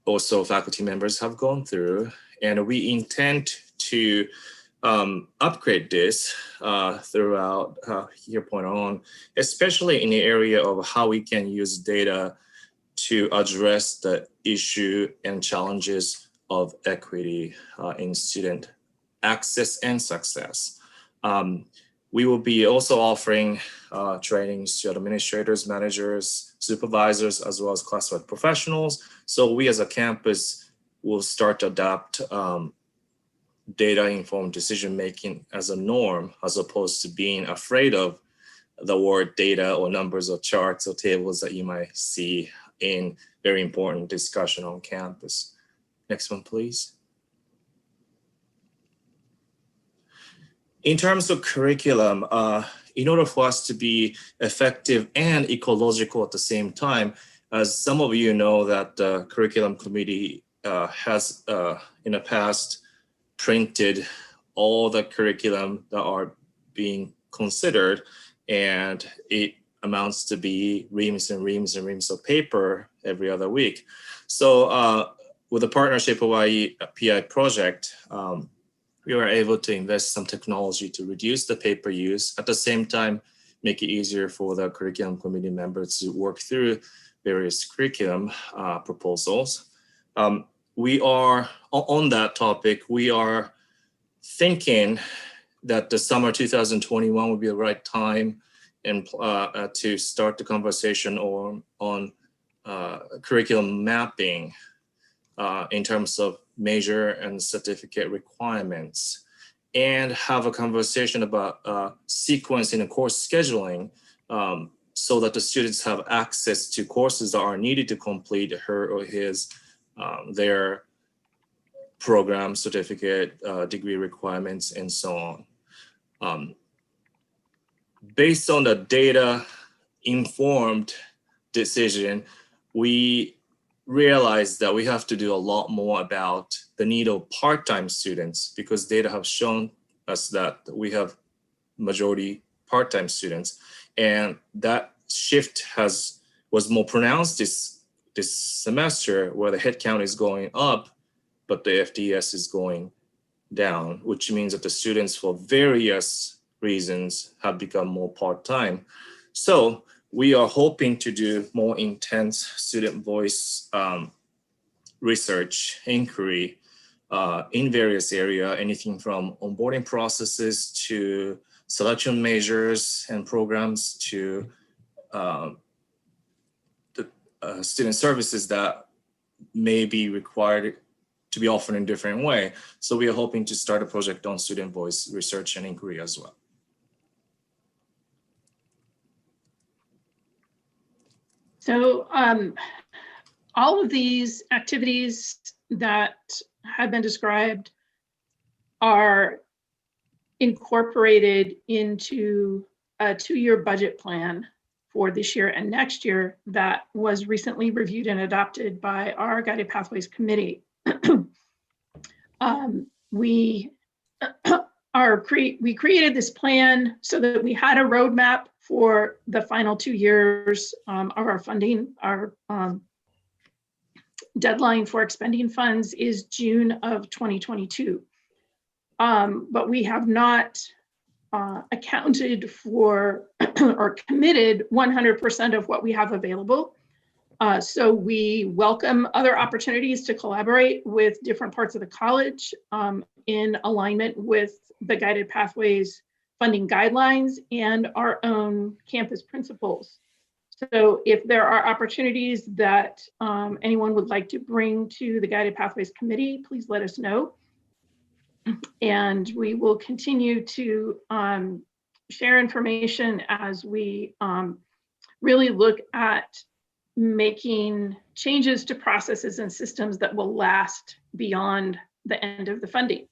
or so faculty members have gone through, and we intend to upgrade this throughout year point on, especially in the area of how we can use data to address the issue and challenges of equity in student access and success. We will be also offering trainings to administrators, managers, supervisors, as well as classified professionals. So we as a campus will start to adopt data-informed decision-making as a norm, as opposed to being afraid of the word data or numbers or charts or tables that you might see in very important discussion on campus. Next one, please. In terms of curriculum, in order for us to be effective and ecological at the same time, as some of you know that the curriculum committee has in the past printed all the curriculum that are being considered, and it amounts to be reams and reams and reams of paper every other week. So with the partnership Hawaii PI project, we were able to invest some technology to reduce the paper use, at the same time make it easier for the curriculum committee members to work through various curriculum proposals. We are, on that topic, we are thinking that the summer 2021 would be the right time and to start the conversation on curriculum mapping in terms of major and certificate requirements, and have a conversation about sequencing and course scheduling so that the students have access to courses that are needed to complete her or his their program, certificate, degree requirements, and so on. Based on the data-informed decision, we realized that we have to do a lot more about the need of part-time students, because data have shown us that we have majority part-time students, and that shift was more pronounced this semester, where the headcount is going up, but the FDS is going down, which means that the students for various reasons have become more part-time. So we are hoping to do more intense student voice research, inquiry in various areas, anything from onboarding processes to selection measures and programs to the student services that may be required to be offered in a different way. So we are hoping to start a project on student voice research and inquiry as well. So all of these activities that have been described are incorporated into a 2-year budget plan for this year and next year that was recently reviewed and adopted by our Guided Pathways Committee. We created this plan so that we had a roadmap for the final 2 years of our funding. Our deadline for expending funds is June of 2022. But we have not accounted for or committed 100% of what we have available. So we welcome other opportunities to collaborate with different parts of the college in alignment with the Guided Pathways funding guidelines and our own campus principles. So if there are opportunities that anyone would like to bring to the Guided Pathways Committee, please let us know. And we will continue to share information as we really look at making changes to processes and systems that will last beyond the end of the funding.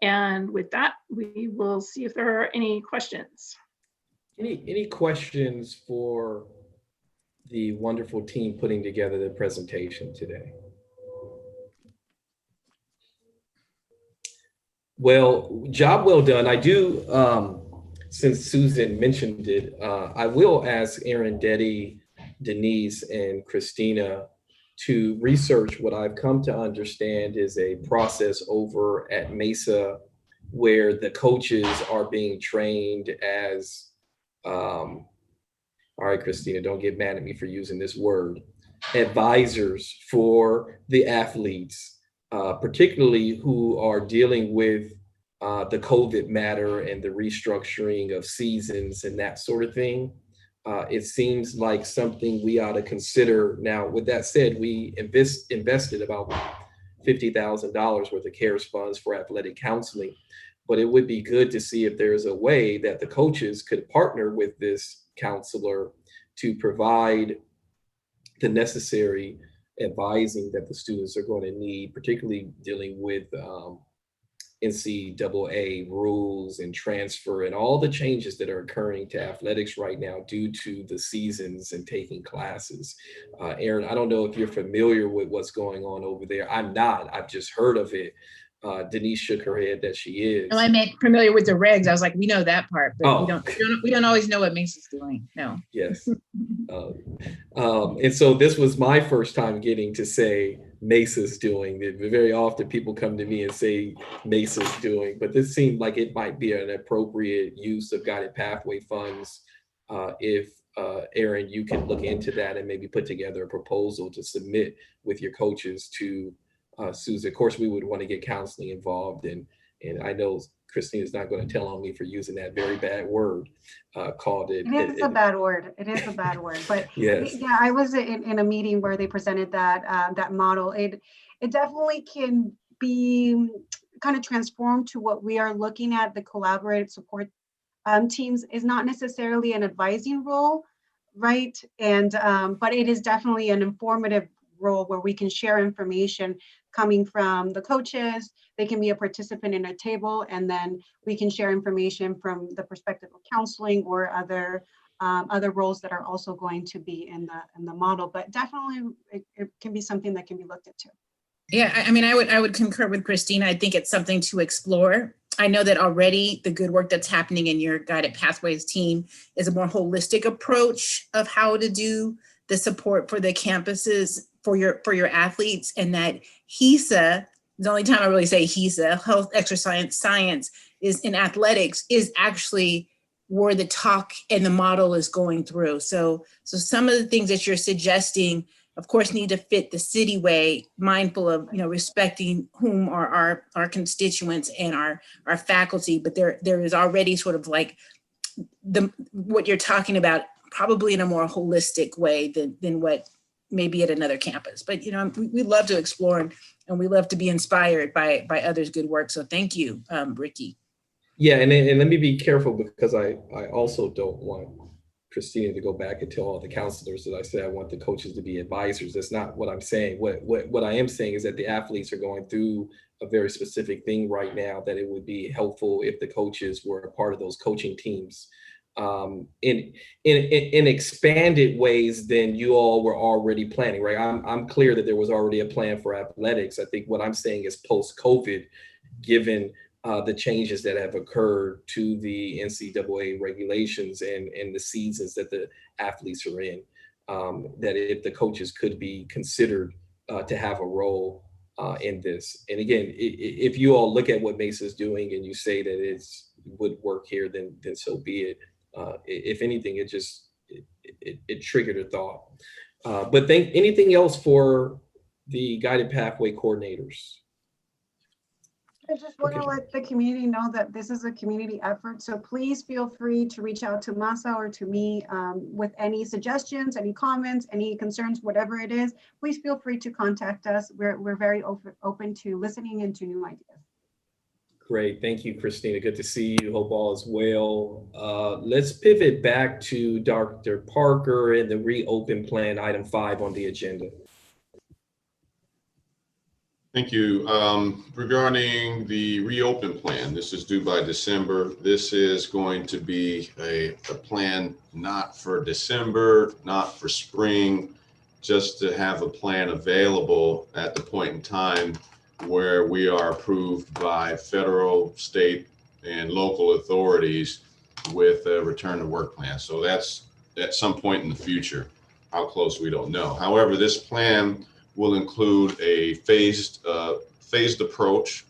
And with that, we will see if there are any questions. Any questions for the wonderful team putting together the presentation today? Well, job well done. I do, since Susan mentioned it, I will ask Aaron, Deddy, Denise, and Christina to research what I've come to understand is a process over at Mesa where the coaches are being trained as, all right, Christina, don't get mad at me for using this word, advisors for the athletes, particularly who are dealing with the COVID matter and the restructuring of seasons and that sort of thing. It seems like something we ought to consider. Now, with that said, we invested about $50,000 worth of CARES funds for athletic counseling, but it would be good to see if there's a way that the coaches could partner with this counselor to provide the necessary advising that the students are going to need, particularly dealing with NCAA rules and transfer and all the changes that are occurring to athletics right now due to the seasons and taking classes. Aaron, I don't know if you're familiar with what's going on over there. I'm not. I've just heard of it. Denise shook her head that she is. No, I meant familiar with the regs. I was like, we know that part, but Oh. we don't always know what Mesa's doing. No. Yes. And so this was my first time getting to say Mesa's doing. Very often people come to me and say Mesa's doing, but this seemed like it might be an appropriate use of Guided Pathway funds. If Aaron, you can look into that and maybe put together a proposal to submit with your coaches to Susan. Of course, we would want to get counseling involved, and I know Christina's not going to tell on me for using that very bad word called it. It is a bad word. It is a bad word. But yes. Yeah, I was in a meeting where they presented that that model. It definitely can be kind of transformed to what we are looking at. The collaborative support teams is not necessarily an advising role, right? And but it is definitely an informative role where we can share information coming from the coaches. They can be a participant in a table, and then we can share information from the perspective of counseling or other roles that are also going to be in the model. But definitely it can be something that can be looked into. Yeah, I mean, I would concur with Christina. I think it's something to explore. I know that already the good work that's happening in your Guided Pathways team is a more holistic approach of how to do the support for the campuses for your athletes, and that HESA the only time I really say he's a health, exercise, science is in athletics is actually where the talk and the model is going through. So some of the things that you're suggesting, of course, need to fit the city way, mindful of, respecting whom are our constituents and our faculty, but there is already sort of like what you're talking about, probably in a more holistic way than what maybe at another campus. But, we love to explore and we love to be inspired by others' good work. So thank you, Ricky. Yeah, and let me be careful because I also don't want Christina to go back and tell all the counselors that I said I want the coaches to be advisors. That's not what I'm saying. What I am saying is that the athletes are going through a very specific thing right now, that it would be helpful if the coaches were a part of those coaching teams in expanded ways than you all were already planning, right? I'm clear that there was already a plan for athletics. I think what I'm saying is post-COVID, given the changes that have occurred to the NCAA regulations and the seasons that the athletes are in, that if the coaches could be considered to have a role in this. And again, if you all look at what Mesa's doing and you say that it would work here, then so be it. If anything, it triggered a thought. But anything else for the guided pathway coordinators? I just want to let the community know that this is a community effort. So please feel free to reach out to Masa or to me with any suggestions, any comments, any concerns, whatever it is. Please feel free to contact us. We're very open to listening and to new ideas. Great. Thank you, Christina. Good to see you. Hope all is well. Let's pivot back to Dr. Parker and the reopen plan, item 5 on the agenda. Thank you. Regarding the reopen plan, this is due by December. This is going to be a plan not for December, not for spring, just to have a plan available at the point in time where we are approved by federal, state, and local authorities with a return to work plan. So that's at some point in the future. How close, we don't know. However, this plan will include a phased approach,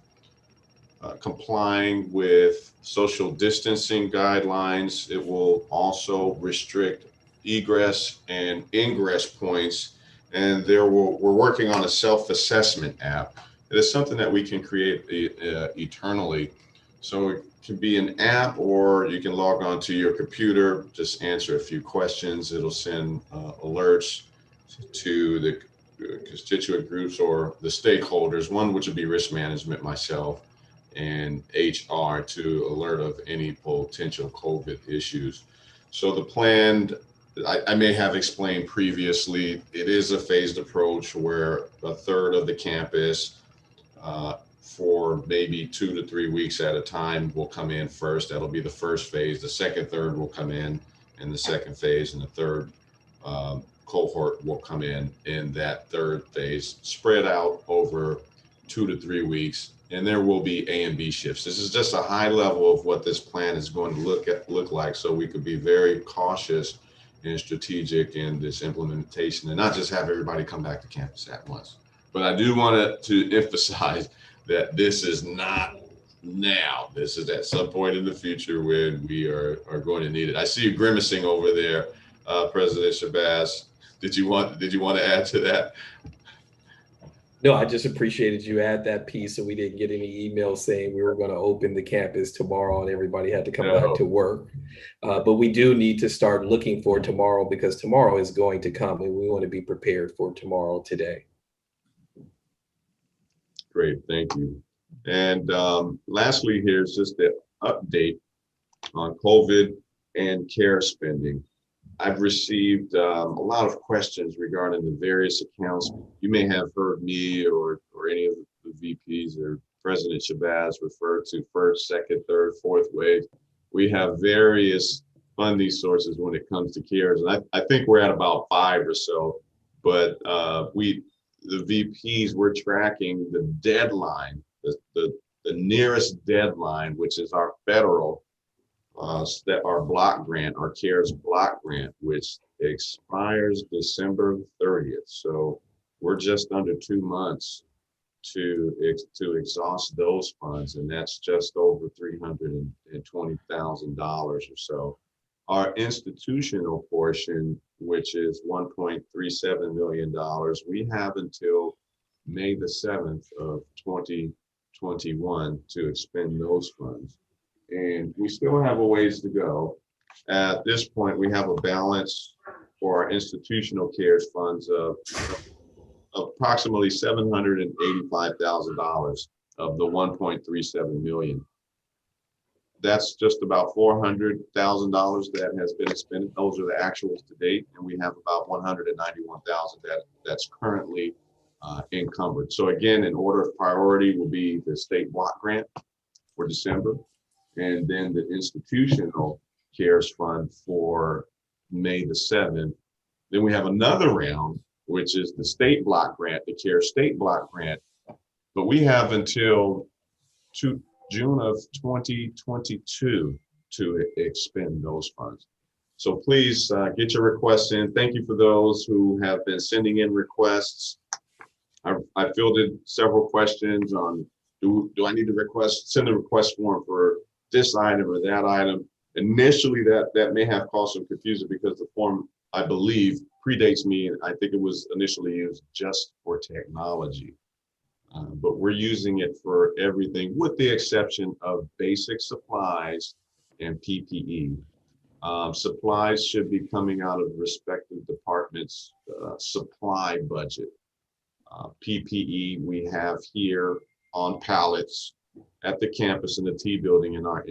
complying with social distancing guidelines. It will also restrict egress and ingress points. And we're working on a self-assessment app. It is something that we can create eternally. So it can be an app, or you can log on to your computer, just answer a few questions. It'll send alerts to the constituent groups or the stakeholders, one which would be risk management, myself, and HR, to alert of any potential COVID issues. So the plan, I may have explained previously, it is a phased approach where a third of the campus for maybe 2 to 3 weeks at a time will come in first. That'll be the first phase. The second third will come in the second phase, and the third cohort will come in that third phase, spread out over 2 to 3 weeks. And there will be A and B shifts. This is just a high level of what this plan is going to look like, so we could be very cautious and strategic in this implementation, and not just have everybody come back to campus at once. But I do want to emphasize that this is not now. This is at some point in the future when we are going to need it. I see you grimacing over there, President Shabazz. Did you want to add to that? No, I just appreciated you add that piece so we didn't get any emails saying we were going to open the campus tomorrow and everybody had to come back to work. But we do need to start looking for tomorrow, because tomorrow is going to come and we want to be prepared for tomorrow today. Great, thank you. And lastly, here's just the update on COVID and care spending. I've received a lot of questions regarding the various accounts. You may have heard me or any of the VPs or President Shabazz refer to first, second, third, fourth wave. We have various funding sources when it comes to CARES, and I think we're at about 5 or so. But the VPs, we're tracking the deadline, the nearest deadline, which is our federal our block grant, our CARES block grant, which expires December 30th. So we're just under 2 months to exhaust those funds, and that's just over $320,000 or so. Our institutional portion, which is $1.37 million, we have until May the 7th of 2021 to expend those funds. And we still have a ways to go. At this point, we have a balance for our institutional cares funds of approximately $785,000 of the $1.37 million. That's just about $400,000 that has been expended. Those are the actuals to date, and we have about $191,000 that's currently encumbered. So again, in order of priority will be the state block grant for December, and then the institutional cares fund for May the 7th. Then we have another round, which is the state block grant, the CARES state block grant. But we have until June of 2022 to expend those funds. So please get your requests in. Thank you for those who have been sending in requests. I fielded several questions on, do I need to send a request form for this item or that item? Initially, that may have caused some confusion because the form, I believe, predates me, and I think it was initially used just for technology. But we're using it for everything with the exception of basic supplies and PPE. Supplies should be coming out of respective departments' supply budget. PPE we have here on pallets at the campus in the T building in our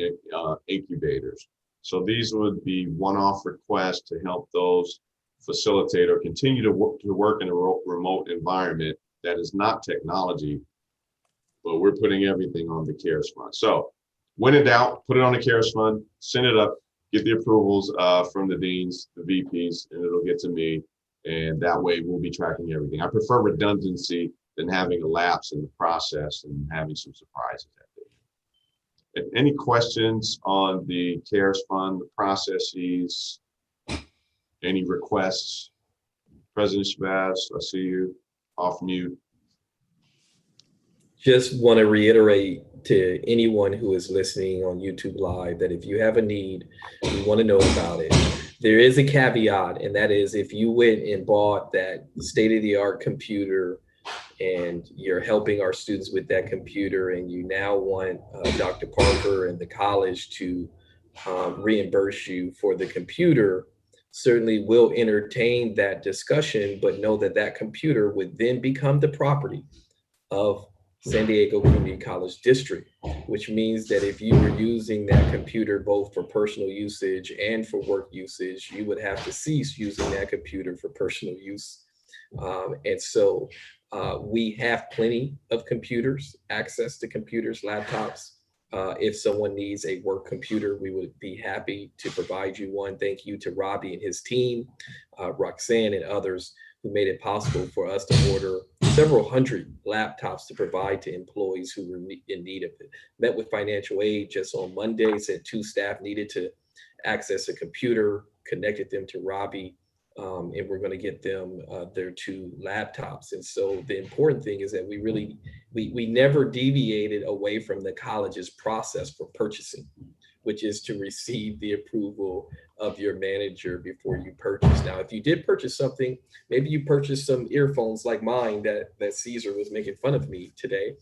incubators. So these would be one-off requests to help those facilitate or continue to work in a remote environment that is not technology, but we're putting everything on the CARES fund. So when in doubt, put it on the CARES fund, send it up, get the approvals from the deans, the VPs, and it'll get to me. And that way we'll be tracking everything. I prefer redundancy than having a lapse in the process and having some surprises at the end. Any questions on the CARES fund, the processes, any requests? President Shabazz, I see you off mute. Just want to reiterate to anyone who is listening on YouTube Live that if you have a need, you want to know about it. There is a caveat, and that is if you went and bought that state-of-the-art computer and you're helping our students with that computer and you now want Dr. Parker and the college to reimburse you for the computer, certainly we'll entertain that discussion, but know that that computer would then become the property of San Diego Community College District, which means that if you were using that computer both for personal usage and for work usage, you would have to cease using that computer for personal use. And so we have plenty of computers, access to computers, laptops. If someone needs a work computer, we would be happy to provide you one. Thank you to Robbie and his team, Roxanne and others who made it possible for us to order several hundred laptops to provide to employees who were in need of it. Met with financial aid just on Monday, said 2 staff needed to access a computer, connected them to Robbie, and we're going to get them their 2 laptops. And so the important thing is that we never deviated away from the college's process for purchasing, which is to receive the approval of your manager before you purchase. Now, if you did purchase something, maybe you purchased some earphones like mine that Caesar was making fun of me today.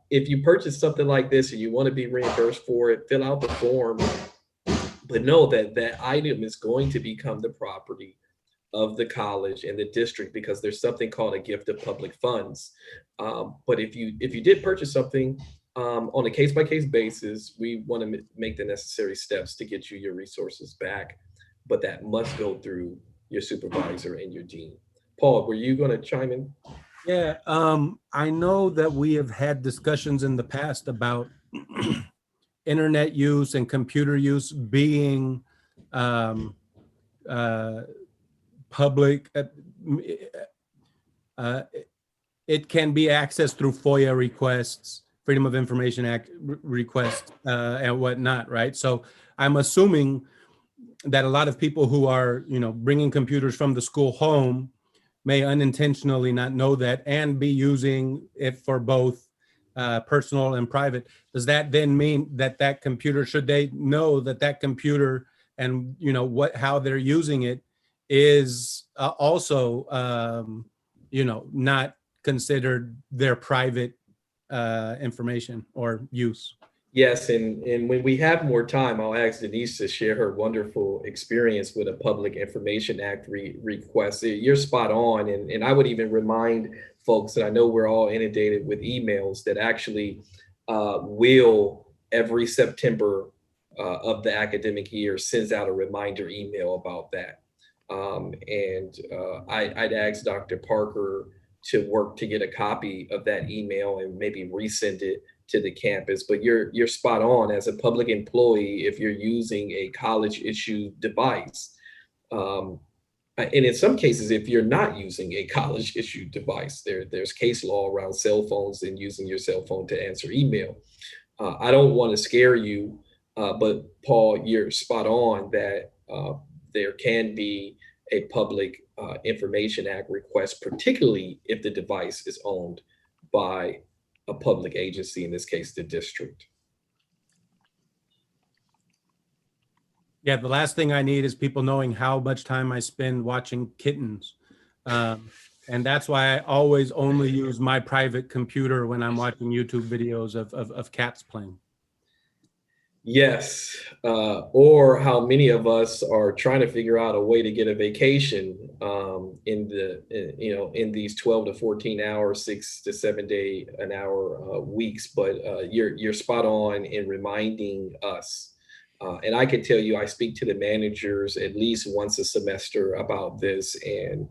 If you purchase something like this and you want to be reimbursed for it, fill out the form, but know that that item is going to become the property of the college and the district because there's something called a gift of public funds. But if you did purchase something, on a case-by-case basis, we want to make the necessary steps to get you your resources back, but that must go through your supervisor and your dean. Paul, were you going to chime in? Yeah, I know that we have had discussions in the past about internet use and computer use being public. It can be accessed through FOIA requests, Freedom of Information Act requests, and whatnot, right? So I'm assuming that a lot of people who are, bringing computers from the school home may unintentionally not know that and be using it for both personal and private. Does that then mean that that computer, should they know that that computer and how they're using it is also not considered their private information or use? Yes, and when we have more time, I'll ask Denise to share her wonderful experience with a Public Information Act request. You're spot on, and I would even remind folks that I know we're all inundated with emails that actually will every September of the academic year sends out a reminder email about that. I'd ask Dr. Parker to work to get a copy of that email and maybe resend it to the campus. But you're spot on. As a public employee, if you're using a college issued device, and in some cases, if you're not using a college issued device, there's case law around cell phones and using your cell phone to answer email. I don't want to scare you, but Paul, you're spot on that there can be a Public Information Act request, particularly if the device is owned by a public agency, in this case, the district. Yeah, the last thing I need is people knowing how much time I spend watching kittens. And that's why I always only use my private computer when I'm watching YouTube videos of cats playing. Yes, or how many of us are trying to figure out a way to get a vacation in these 12 to 14 hour, 6 to 7 day an hour weeks. But you're spot on in reminding us. And I can tell you, I speak to the managers at least once a semester about this, and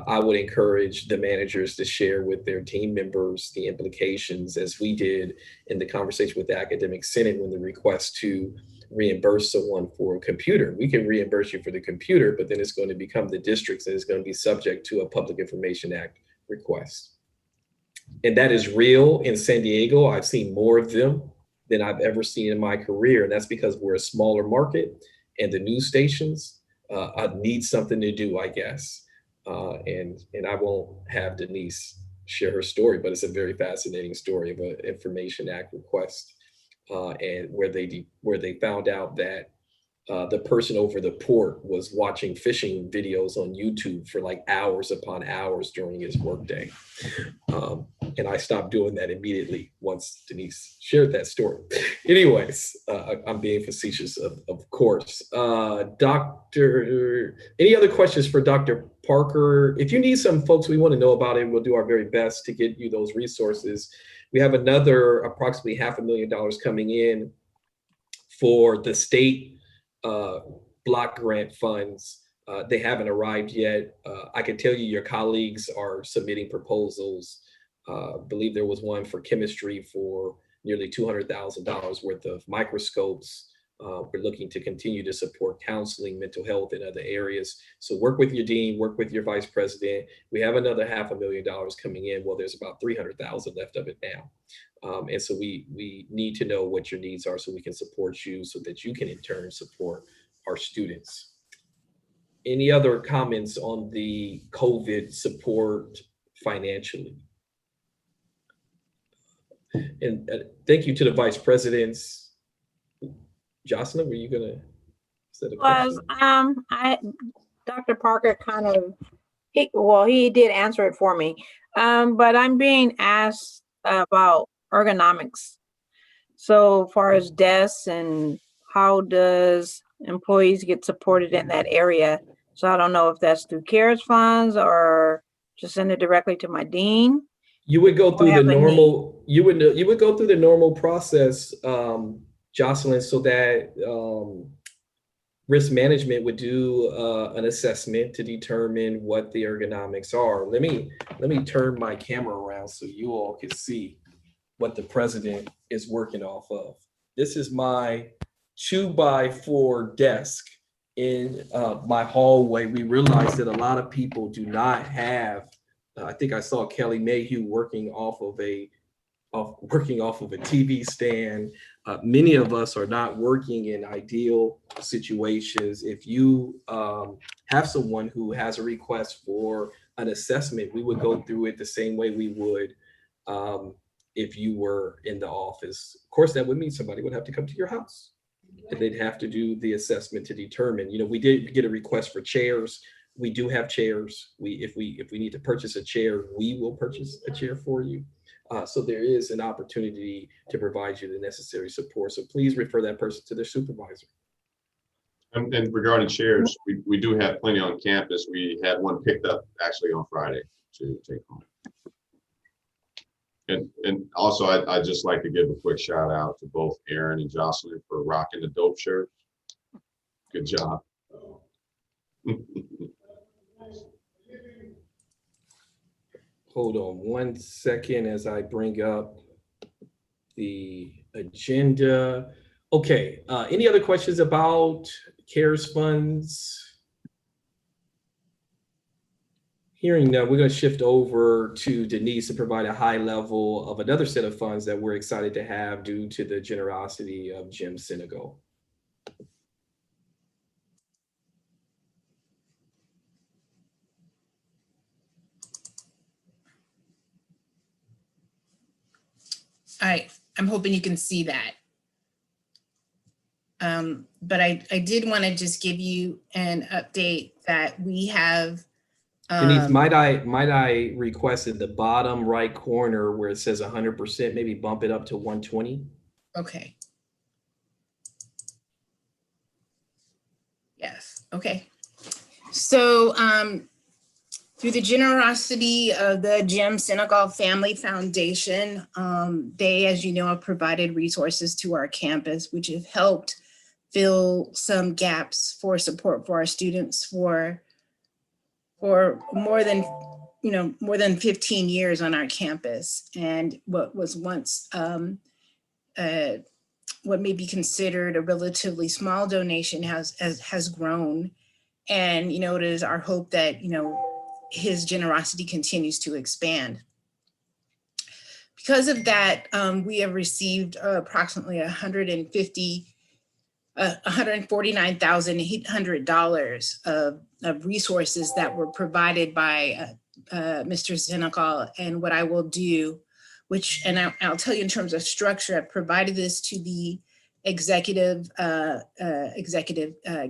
I would encourage the managers to share with their team members the implications, as we did in the conversation with the Academic Senate when the request to reimburse someone for a computer. We can reimburse you for the computer, but then it's going to become the district's and it's going to be subject to a Public Information Act request. And that is real in San Diego. I've seen more of them than I've ever seen in my career. And that's because we're a smaller market and the news stations need something to do, I guess. And I won't have Denise share her story, but it's a very fascinating story of an Information Act request, and where they found out that the person over the port was watching fishing videos on YouTube for like hours upon hours during his workday. And I stopped doing that immediately once Denise shared that story. Anyways, I'm being facetious, of course. Doctor, any other questions for Dr. Parker? If you need some folks, we want to know about it. We'll do our very best to get you those resources. We have another approximately $500,000 coming in for the state block grant funds. They haven't arrived yet. I can tell you your colleagues are submitting proposals. I believe there was one for chemistry for nearly $200,000 worth of microscopes. We're looking to continue to support counseling, mental health, and other areas. So work with your dean, work with your vice president. We have another $500,000 coming in. Well, there's about $300,000 left of it now. And so we need to know what your needs are so we can support you, so that you can in turn support our students. Any other comments on the COVID support financially? And thank you to the vice presidents. Jocelyn, were you gonna set a question? Dr. Parker kind of, he did answer it for me. But I'm being asked about ergonomics. So far as desks and how does employees get supported in that area? So I don't know if that's through CARES funds or just send it directly to my dean. You would go through the normal, you would go through the normal process, Jocelyn, so that risk management would do an assessment to determine what the ergonomics are. Let me turn my camera around so you all can see what the president is working off of. This is my 2x4 desk in my hallway. We realized that a lot of people do not have, I think I saw Kelly Mayhew working off of a TV stand. Many of us are not working in ideal situations. If you have someone who has a request for an assessment, we would go through it the same way we would if you were in the office. Of course, that would mean somebody would have to come to your house and they'd have to do the assessment to determine, we did get a request for chairs. We do have chairs. If we need to purchase a chair, we will purchase a chair for you. So there is an opportunity to provide you the necessary support. So please refer that person to their supervisor. And regarding chairs, we do have plenty on campus. We had one picked up actually on Friday to take home. And also, I'd just like to give a quick shout out to both Aaron and Jocelyn for rocking the dope shirts. Good job. Hold on one second as I bring up the agenda. Okay, any other questions about CARES funds? Hearing that, we're going to shift over to Denise to provide a high level of another set of funds that we're excited to have due to the generosity of Jim Senegal. All right, I'm hoping you can see that. But I did want to just give you an update that we have. Denise, might I request at the bottom right corner where it says 100%, maybe bump it up to 120? Okay. Yes, okay. So through the generosity of the Jim Senegal Family Foundation, they, as you know, have provided resources to our campus, which have helped fill some gaps for support for our students for more than 15 years on our campus. And what was once what may be considered a relatively small donation has grown. And, it is our hope that, his generosity continues to expand. Because of that, we have received approximately $149,800 of resources that were provided by Mr. Senegal. And what I will do, I'll tell you in terms of structure, I've provided this to the executive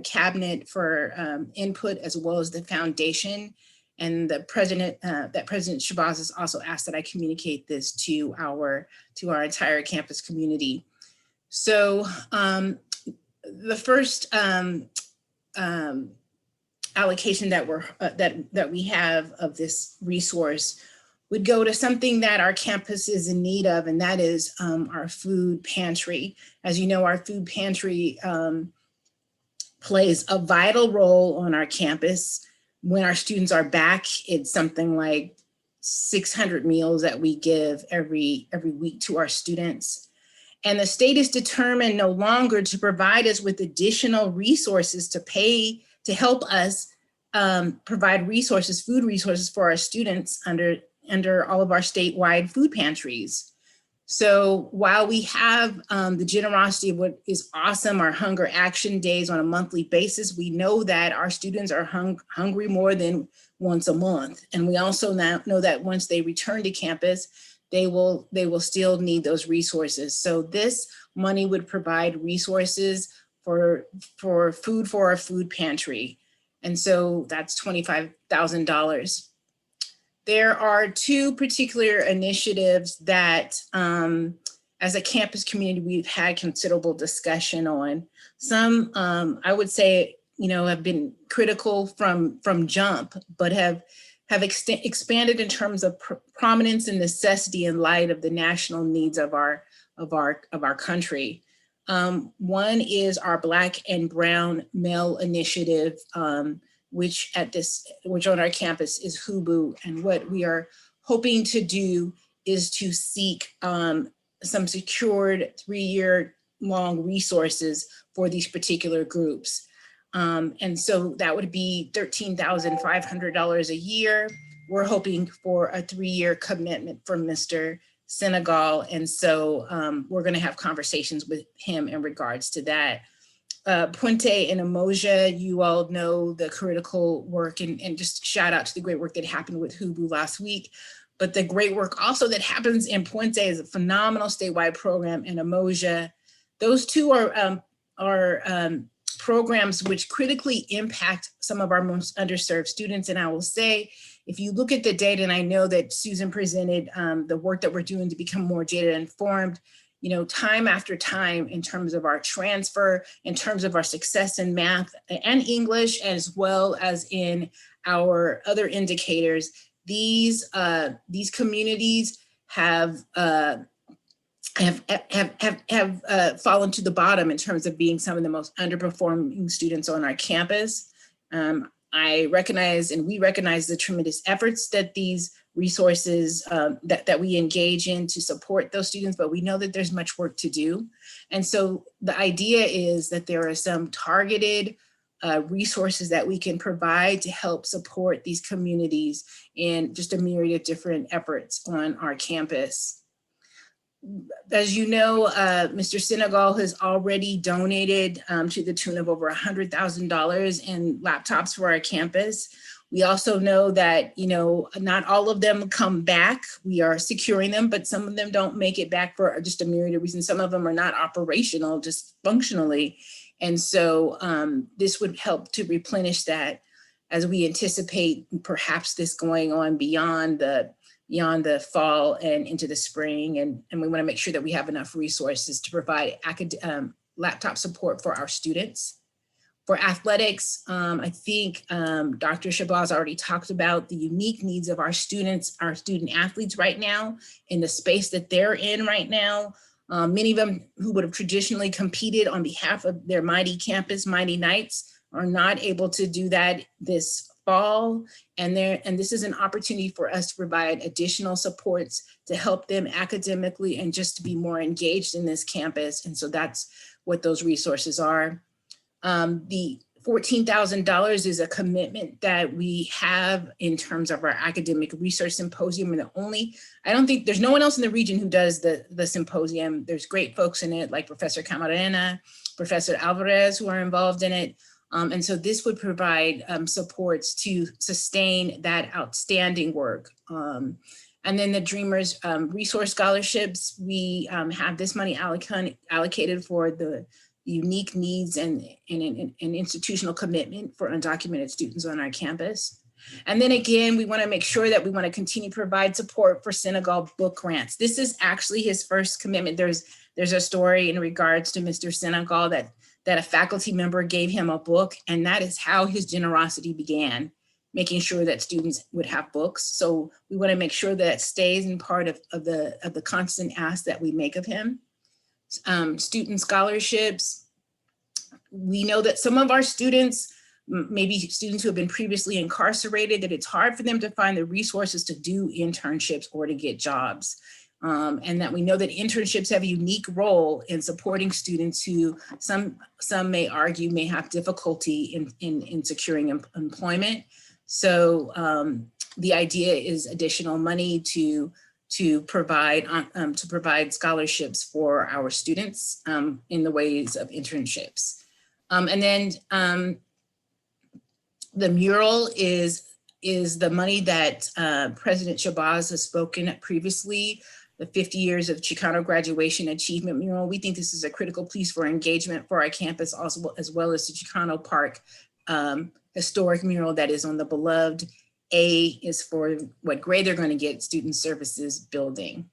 cabinet for input, as well as the foundation. And the president, President Shabazz has also asked that I communicate this to our entire campus community. So the first allocation that we have of this resource would go to something that our campus is in need of, and that is our food pantry. As you know, our food pantry plays a vital role on our campus. When our students are back, it's something like 600 meals that we give every week to our students. And the state is determined no longer to provide us with additional resources to help us provide resources, food resources for our students under all of our statewide food pantries. So while we have the generosity of what is awesome, our hunger action days on a monthly basis, we know that our students are hungry more than once a month. And we also now know that once they return to campus, they will still need those resources. So this money would provide resources for food for our food pantry. And so that's $25,000. There are two particular initiatives that as a campus community, we've had considerable discussion on. Some, I would say, have been critical from jump, but have expanded in terms of prominence and necessity in light of the national needs of our country. One is our Black and Brown Male Initiative, which on our campus is HUBU. And what we are hoping to do is to seek some secured 3-year long resources for these particular groups. And so that would be $13,500 a year. We're hoping for a 3-year commitment from Mr. Senegal. And so we're gonna have conversations with him in regards to that. Puente and Emoja, you all know the critical work, and just shout out to the great work that happened with Hubu last week. But the great work also that happens in Puente is a phenomenal statewide program in Emoja. Those two are programs which critically impact some of our most underserved students. And I will say, if you look at the data, and I know that Susan presented the work that we're doing to become more data informed, you know, time after time in terms of our transfer, in terms of our success in math and English, as well as in our other indicators, these communities have fallen to the bottom in terms of being some of the most underperforming students on our campus. I recognize, and we recognize, the tremendous efforts that these resources that we engage in to support those students, but we know that there's much work to do. And so the idea is that there are some targeted resources that we can provide to help support these communities in just a myriad of different efforts on our campus. As you know, Mr. Senegal has already donated to the tune of over $100,000 in laptops for our campus. We also know that, you know, not all of them come back. We are securing them, but some of them don't make it back for just a myriad of reasons. Some of them are not operational, just functionally. And so this would help to replenish that as we anticipate perhaps this going on beyond the fall and into the spring. And we want to make sure that we have enough resources to provide laptop support for our students. For athletics, I think Dr. Shabazz already talked about the unique needs of our students, our student athletes right now, in the space that they're in right now. Many of them who would have traditionally competed on behalf of their mighty campus, Mighty Knights, are not able to do that this fall. And this is an opportunity for us to provide additional supports to help them academically and just to be more engaged in this campus. And so that's what those resources are. The $14,000 is a commitment that we have in terms of our academic research symposium. And I don't think there's no one else in the region who does the symposium. There's great folks in it, like Professor Camarena, Professor Alvarez, who are involved in it. And so this would provide supports to sustain that outstanding work. And then the Dreamers Resource Scholarships, we have this money allocated for the unique needs and institutional commitment for undocumented students on our campus. And then again, we want to make sure that we want to continue to provide support for Senegal book grants. This is actually his first commitment. There's a story in regards to Mr. Senegal that a faculty member gave him a book, and that is how his generosity began, making sure that students would have books. So we want to make sure that stays in part of the constant ask that we make of him. Student scholarships. We know that some of our students, maybe students who have been previously incarcerated, that it's hard for them to find the resources to do internships or to get jobs. And that we know that internships have a unique role in supporting students who some may argue may have difficulty in securing employment. So the idea is additional money to provide scholarships for our students in the ways of internships. And then the mural is the money that President Shabazz has spoken at previously, the 50 years of Chicano graduation achievement mural. We think this is a critical piece for engagement for our campus, also, as well as the Chicano Park historic mural that is on the beloved A is for what grade they're going to get, Student Services Building.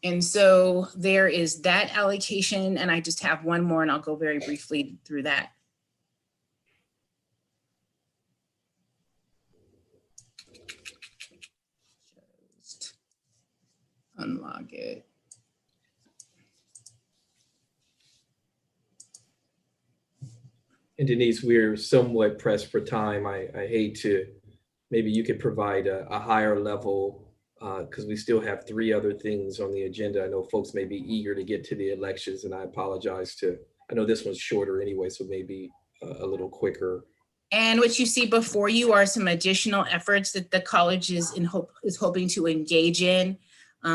And so there is that allocation, and I just have one more and I'll go very briefly through that. Just unlock it. And Denise, we're somewhat pressed for time. I hate to, maybe you could provide a higher level because we still have 3 other things on the agenda. I know folks may be eager to get to the elections, and I apologize I know this one's shorter anyway, so maybe a little quicker. And what you see before you are some additional efforts that the college is hoping to engage in.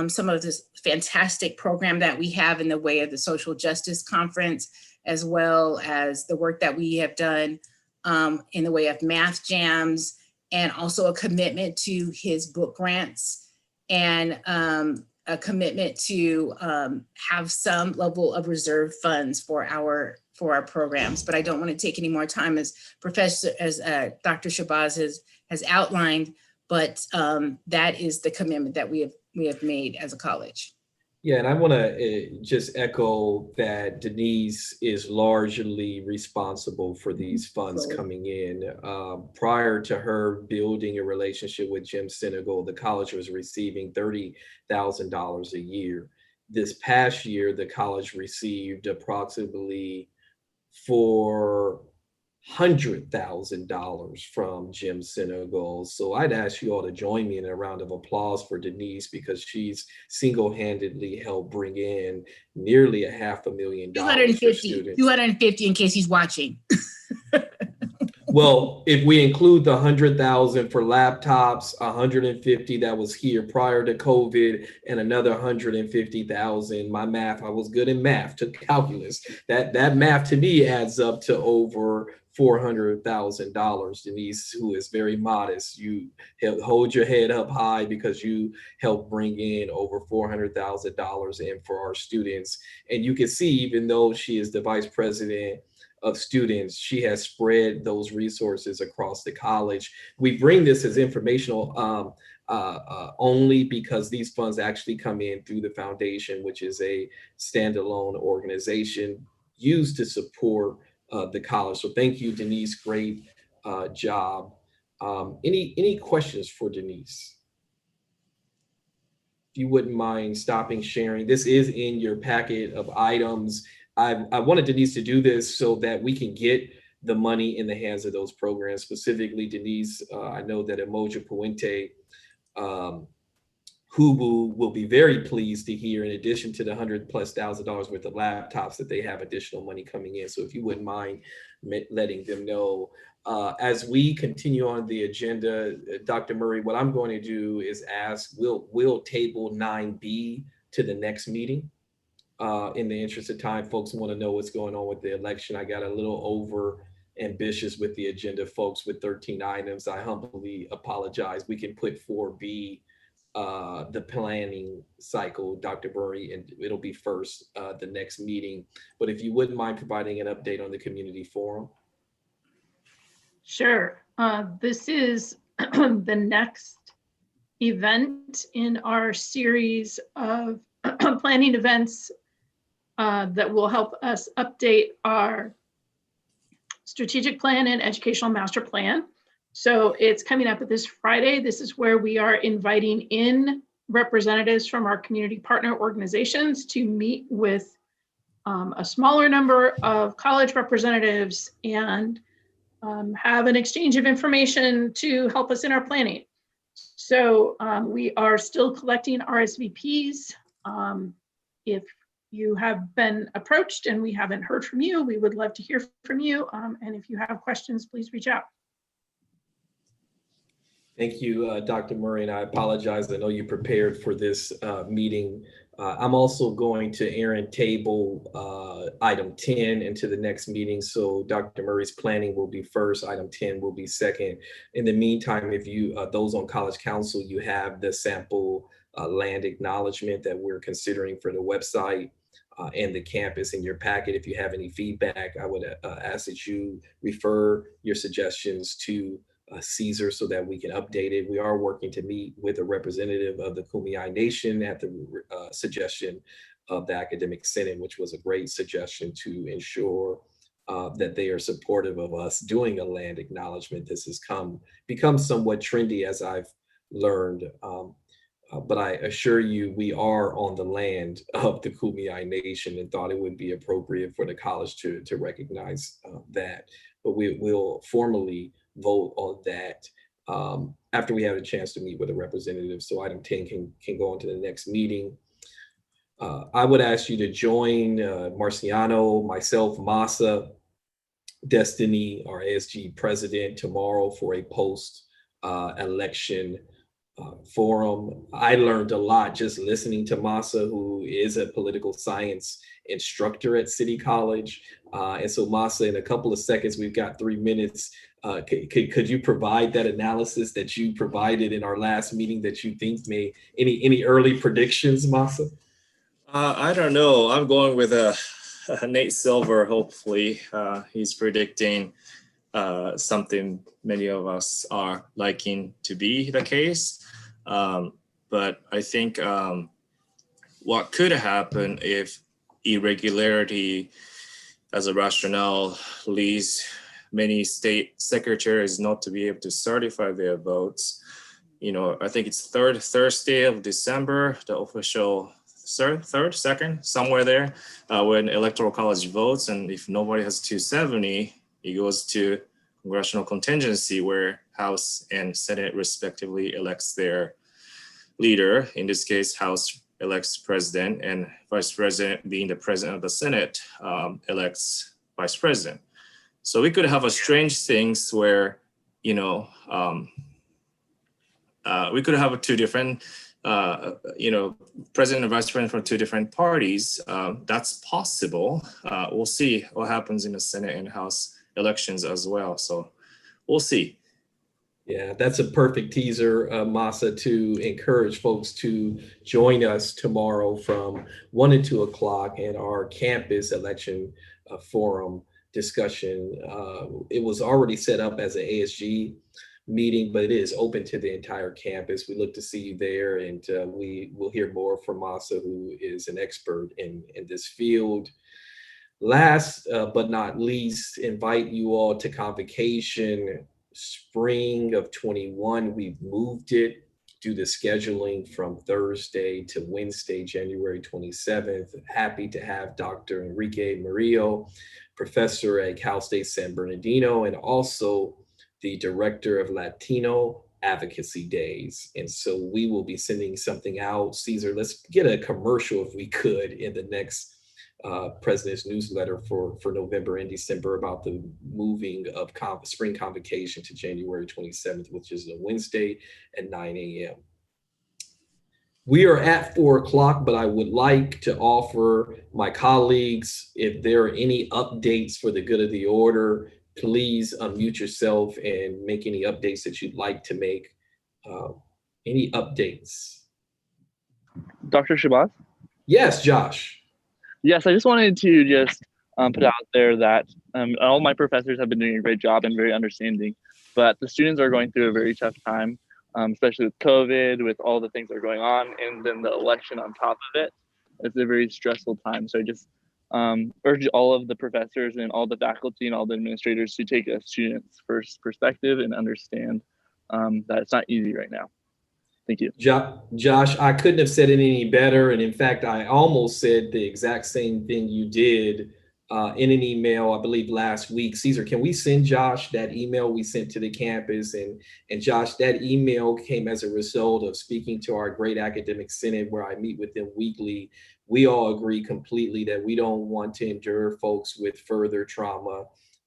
some of this fantastic program that we have in the way of the Social Justice Conference, as well as the work that we have done in the way of math jams, and also a commitment to his book grants, and a commitment to have some level of reserve funds for our programs. But I don't want to take any more time, as Dr. Shabazz has outlined, but that is the commitment that we have made as a college. Yeah, and I want to just echo that Denise is largely responsible for these funds coming in. Prior to her building a relationship with Jim Senegal, the college was receiving $30,000 a year. This past year, the college received approximately $400,000 from Jim Senegal. So I'd ask you all to join me in a round of applause for Denise, because she's single-handedly helped bring in nearly $500,000 for students. 250 in case he's watching. Well, if we include the 100,000 for laptops, 150 that was here prior to COVID, and another 150,000, my math, I was good in math, took calculus. That math to me adds up to over $400,000. Denise, who is very modest, you hold your head up high, because you helped bring in over $400,000 in for our students. And you can see, even though she is the vice president of students, she has spread those resources across the college. We bring this as informational only because these funds actually come in through the foundation, which is a standalone organization used to support the college. So thank you, Denise. Great job. Any questions for Denise? If you wouldn't mind stopping sharing. This is in your packet of items. I wanted Denise to do this so that we can get the money in the hands of those programs. Specifically, Denise, I know that Emoja Puente, Hubu will be very pleased to hear, in addition to the $100,000+ worth of laptops, that they have additional money coming in. So if you wouldn't mind letting them know. As we continue on the agenda, Dr. Murray, what I'm going to do is ask, we'll table 9B to the next meeting. In the interest of time, folks want to know what's going on with the election. I got a little over ambitious with the agenda, folks, with 13 items. I humbly apologize. We can put 4B, the planning cycle, Dr. Murray, and it'll be first the next meeting. But if you wouldn't mind providing an update on the community forum. Sure. This is the next event in our series of planning events that will help us update our strategic plan and educational master plan. So it's coming up this Friday. This is where we are inviting in representatives from our community partner organizations to meet with a smaller number of college representatives and have an exchange of information to help us in our planning. So we are still collecting RSVPs. If you have been approached and we haven't heard from you, we would love to hear from you. And if you have questions, please reach out. Thank you, Dr. Murray, and I apologize. I know you prepared for this meeting. I'm also going to, Aaron, table item 10 into the next meeting. So Dr. Murray's planning will be first, item 10 will be second. In the meantime, if you, those on College Council, you have the sample land acknowledgement that we're considering for the website and the campus in your packet. If you have any feedback, I would ask that you refer your suggestions to Caesar so that we can update it. We are working to meet with a representative of the Kumeyaay Nation at the suggestion of the Academic Senate, which was a great suggestion to ensure that they are supportive of us doing a land acknowledgement. This has become somewhat trendy, as I've learned. But I assure you, we are on the land of the Kumeyaay Nation, and thought it would be appropriate for the college to recognize that. But we will formally vote on that after we have a chance to meet with a representative. So item 10 can go on to the next meeting. I would ask you to join Marciano, myself, Masa, Destiny, our ASG president, tomorrow for a post-election forum. I learned a lot just listening to Masa, who is a political science instructor at City College. And so Masa, in a couple of seconds, we've got 3 minutes. Could you provide that analysis that you provided in our last meeting that you think may, any early predictions, Masa? I don't know. I'm going with Nate Silver, hopefully. He's predicting something many of us are liking to be the case. But I think what could happen if irregularity as a rationale leads many state secretaries not to be able to certify their votes. You know, I think it's third Thursday of December, the official third, second, somewhere there, when Electoral College votes. And if nobody has 270, it goes to congressional contingency where House and Senate respectively elects their leader. In this case, House elects president, and vice president, being the president of the Senate, elects vice president. So we could have a strange things where, you know, we could have two different, you know, president and vice president from two different parties. That's possible. We'll see what happens in the Senate and House elections as well. So we'll see. Yeah, that's a perfect teaser, Masa, to encourage folks to join us tomorrow from 1 to 2 o'clock in our campus election forum discussion. It was already set up as an ASG meeting, but it is open to the entire campus. We look to see you there, and we will hear more from Masa, who is an expert in this field. Last but not least, invite you all to Convocation spring of 21. We've moved it due to scheduling from Thursday to Wednesday, January 27th. Happy to have Dr. Enrique Murillo, professor at Cal State San Bernardino, and also the director of Latino Advocacy Days. And so we will be sending something out. Caesar, let's get a commercial if we could in the next President's newsletter for November and December about the moving of spring convocation to January 27th, which is a Wednesday at 9 a.m. We are at 4 o'clock, but I would like to offer my colleagues, if there are any updates for the good of the order, please unmute yourself and make any updates that you'd like to make. Any updates? Dr. Shabazz? Yes, Josh. Yes, I just wanted to just put out there that all my professors have been doing a great job and very understanding, but the students are going through a very tough time, especially with COVID, with all the things that are going on, and then the election on top of it. It's a very stressful time. So I just urge all of the professors and all the faculty and all the administrators to take a student's first perspective and understand that it's not easy right now. Thank you. Josh, I couldn't have said it any better. And in fact, I almost said the exact same thing you did in an email, I believe last week. Caesar, can we send Josh that email we sent to the campus? And Josh, that email came as a result of speaking to our great academic senate where I meet with them weekly. We all agree completely that we don't want to endure folks with further trauma.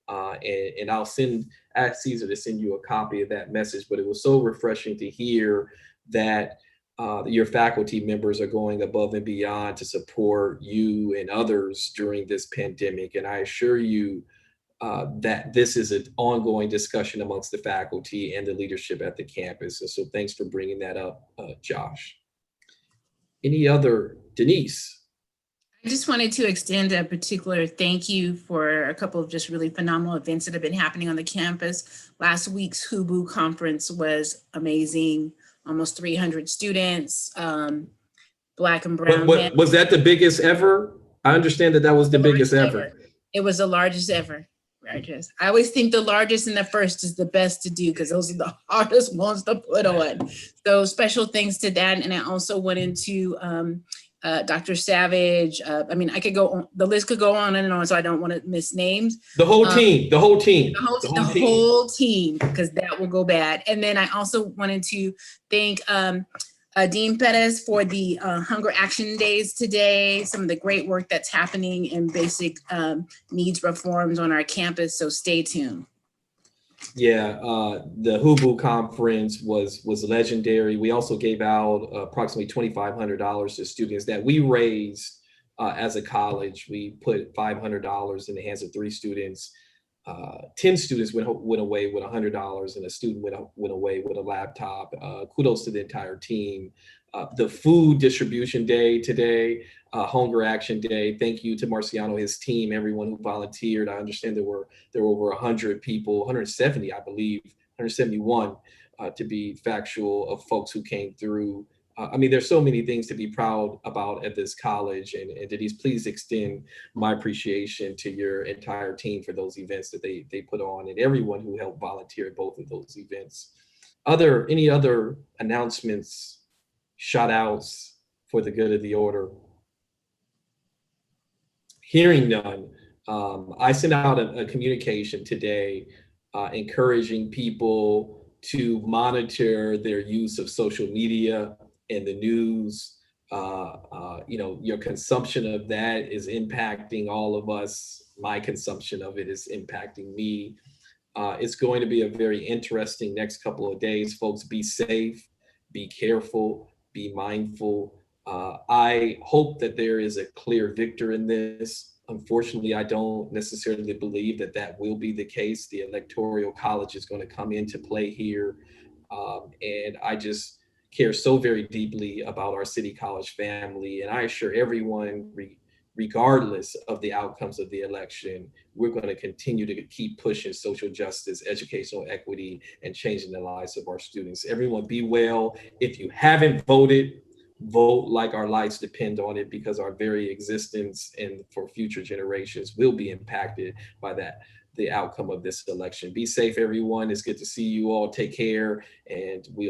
And I'll ask Caesar to send you a copy of that message, but it was so refreshing to hear that your faculty members are going above and beyond to support you and others during this pandemic. And I assure you that this is an ongoing discussion amongst the faculty and the leadership at the campus. And so thanks for bringing that up, Josh. Any other, Denise? I just wanted to extend a particular thank you for a couple of just really phenomenal events that have been happening on the campus. Last week's HUBU conference was amazing. Almost 300 students, Black and brown men. Was that the biggest ever? I understand that was the biggest ever. It was the largest ever. I always think the largest and the first is the best to do because those are the hardest ones to put on. So special thanks to that. And I also went into Dr. Savage. I mean, I could go on, the list could go on and on, so I don't want to miss names. The whole team, the whole team, because that will go bad. And then I also wanted to thank Dean Pettis for the Hunger Action Days today, some of the great work that's happening in basic needs reforms on our campus. So stay tuned. Yeah, the Hubu conference was legendary. We also gave out approximately $2,500 to students that we raised as a college. We put $500 in the hands of 3 students. 10 students went away with $100, and a student went away with a laptop. Kudos to the entire team. The food distribution day today, Hunger Action Day. Thank you to Marciano, his team, everyone who volunteered. I understand there were over 100 people, 170, I believe, 171 to be factual, of folks who came through. I mean, there's so many things to be proud about at this college, and Denise, please extend my appreciation to your entire team for those events that they put on, and everyone who helped volunteer at both of those events. Any other announcements, shout outs for the good of the order? Hearing none, I sent out a communication today encouraging people to monitor their use of social media and the news. Your consumption of that is impacting all of us. My consumption of it is impacting me. It's going to be a very interesting next couple of days. Folks, be safe, be careful, be mindful. I hope that there is a clear victor in this. Unfortunately, I don't necessarily believe that that will be the case. The Electoral College is going to come into play here. And I just care so very deeply about our City College family. And I assure everyone, regardless of the outcomes of the election, we're going to continue to keep pushing social justice, educational equity, and changing the lives of our students. Everyone be well. If you haven't voted, vote like our lives depend on it, because our very existence and for future generations will be impacted by the outcome of this election. Be safe, everyone. It's good to see you all. Take care, and we'll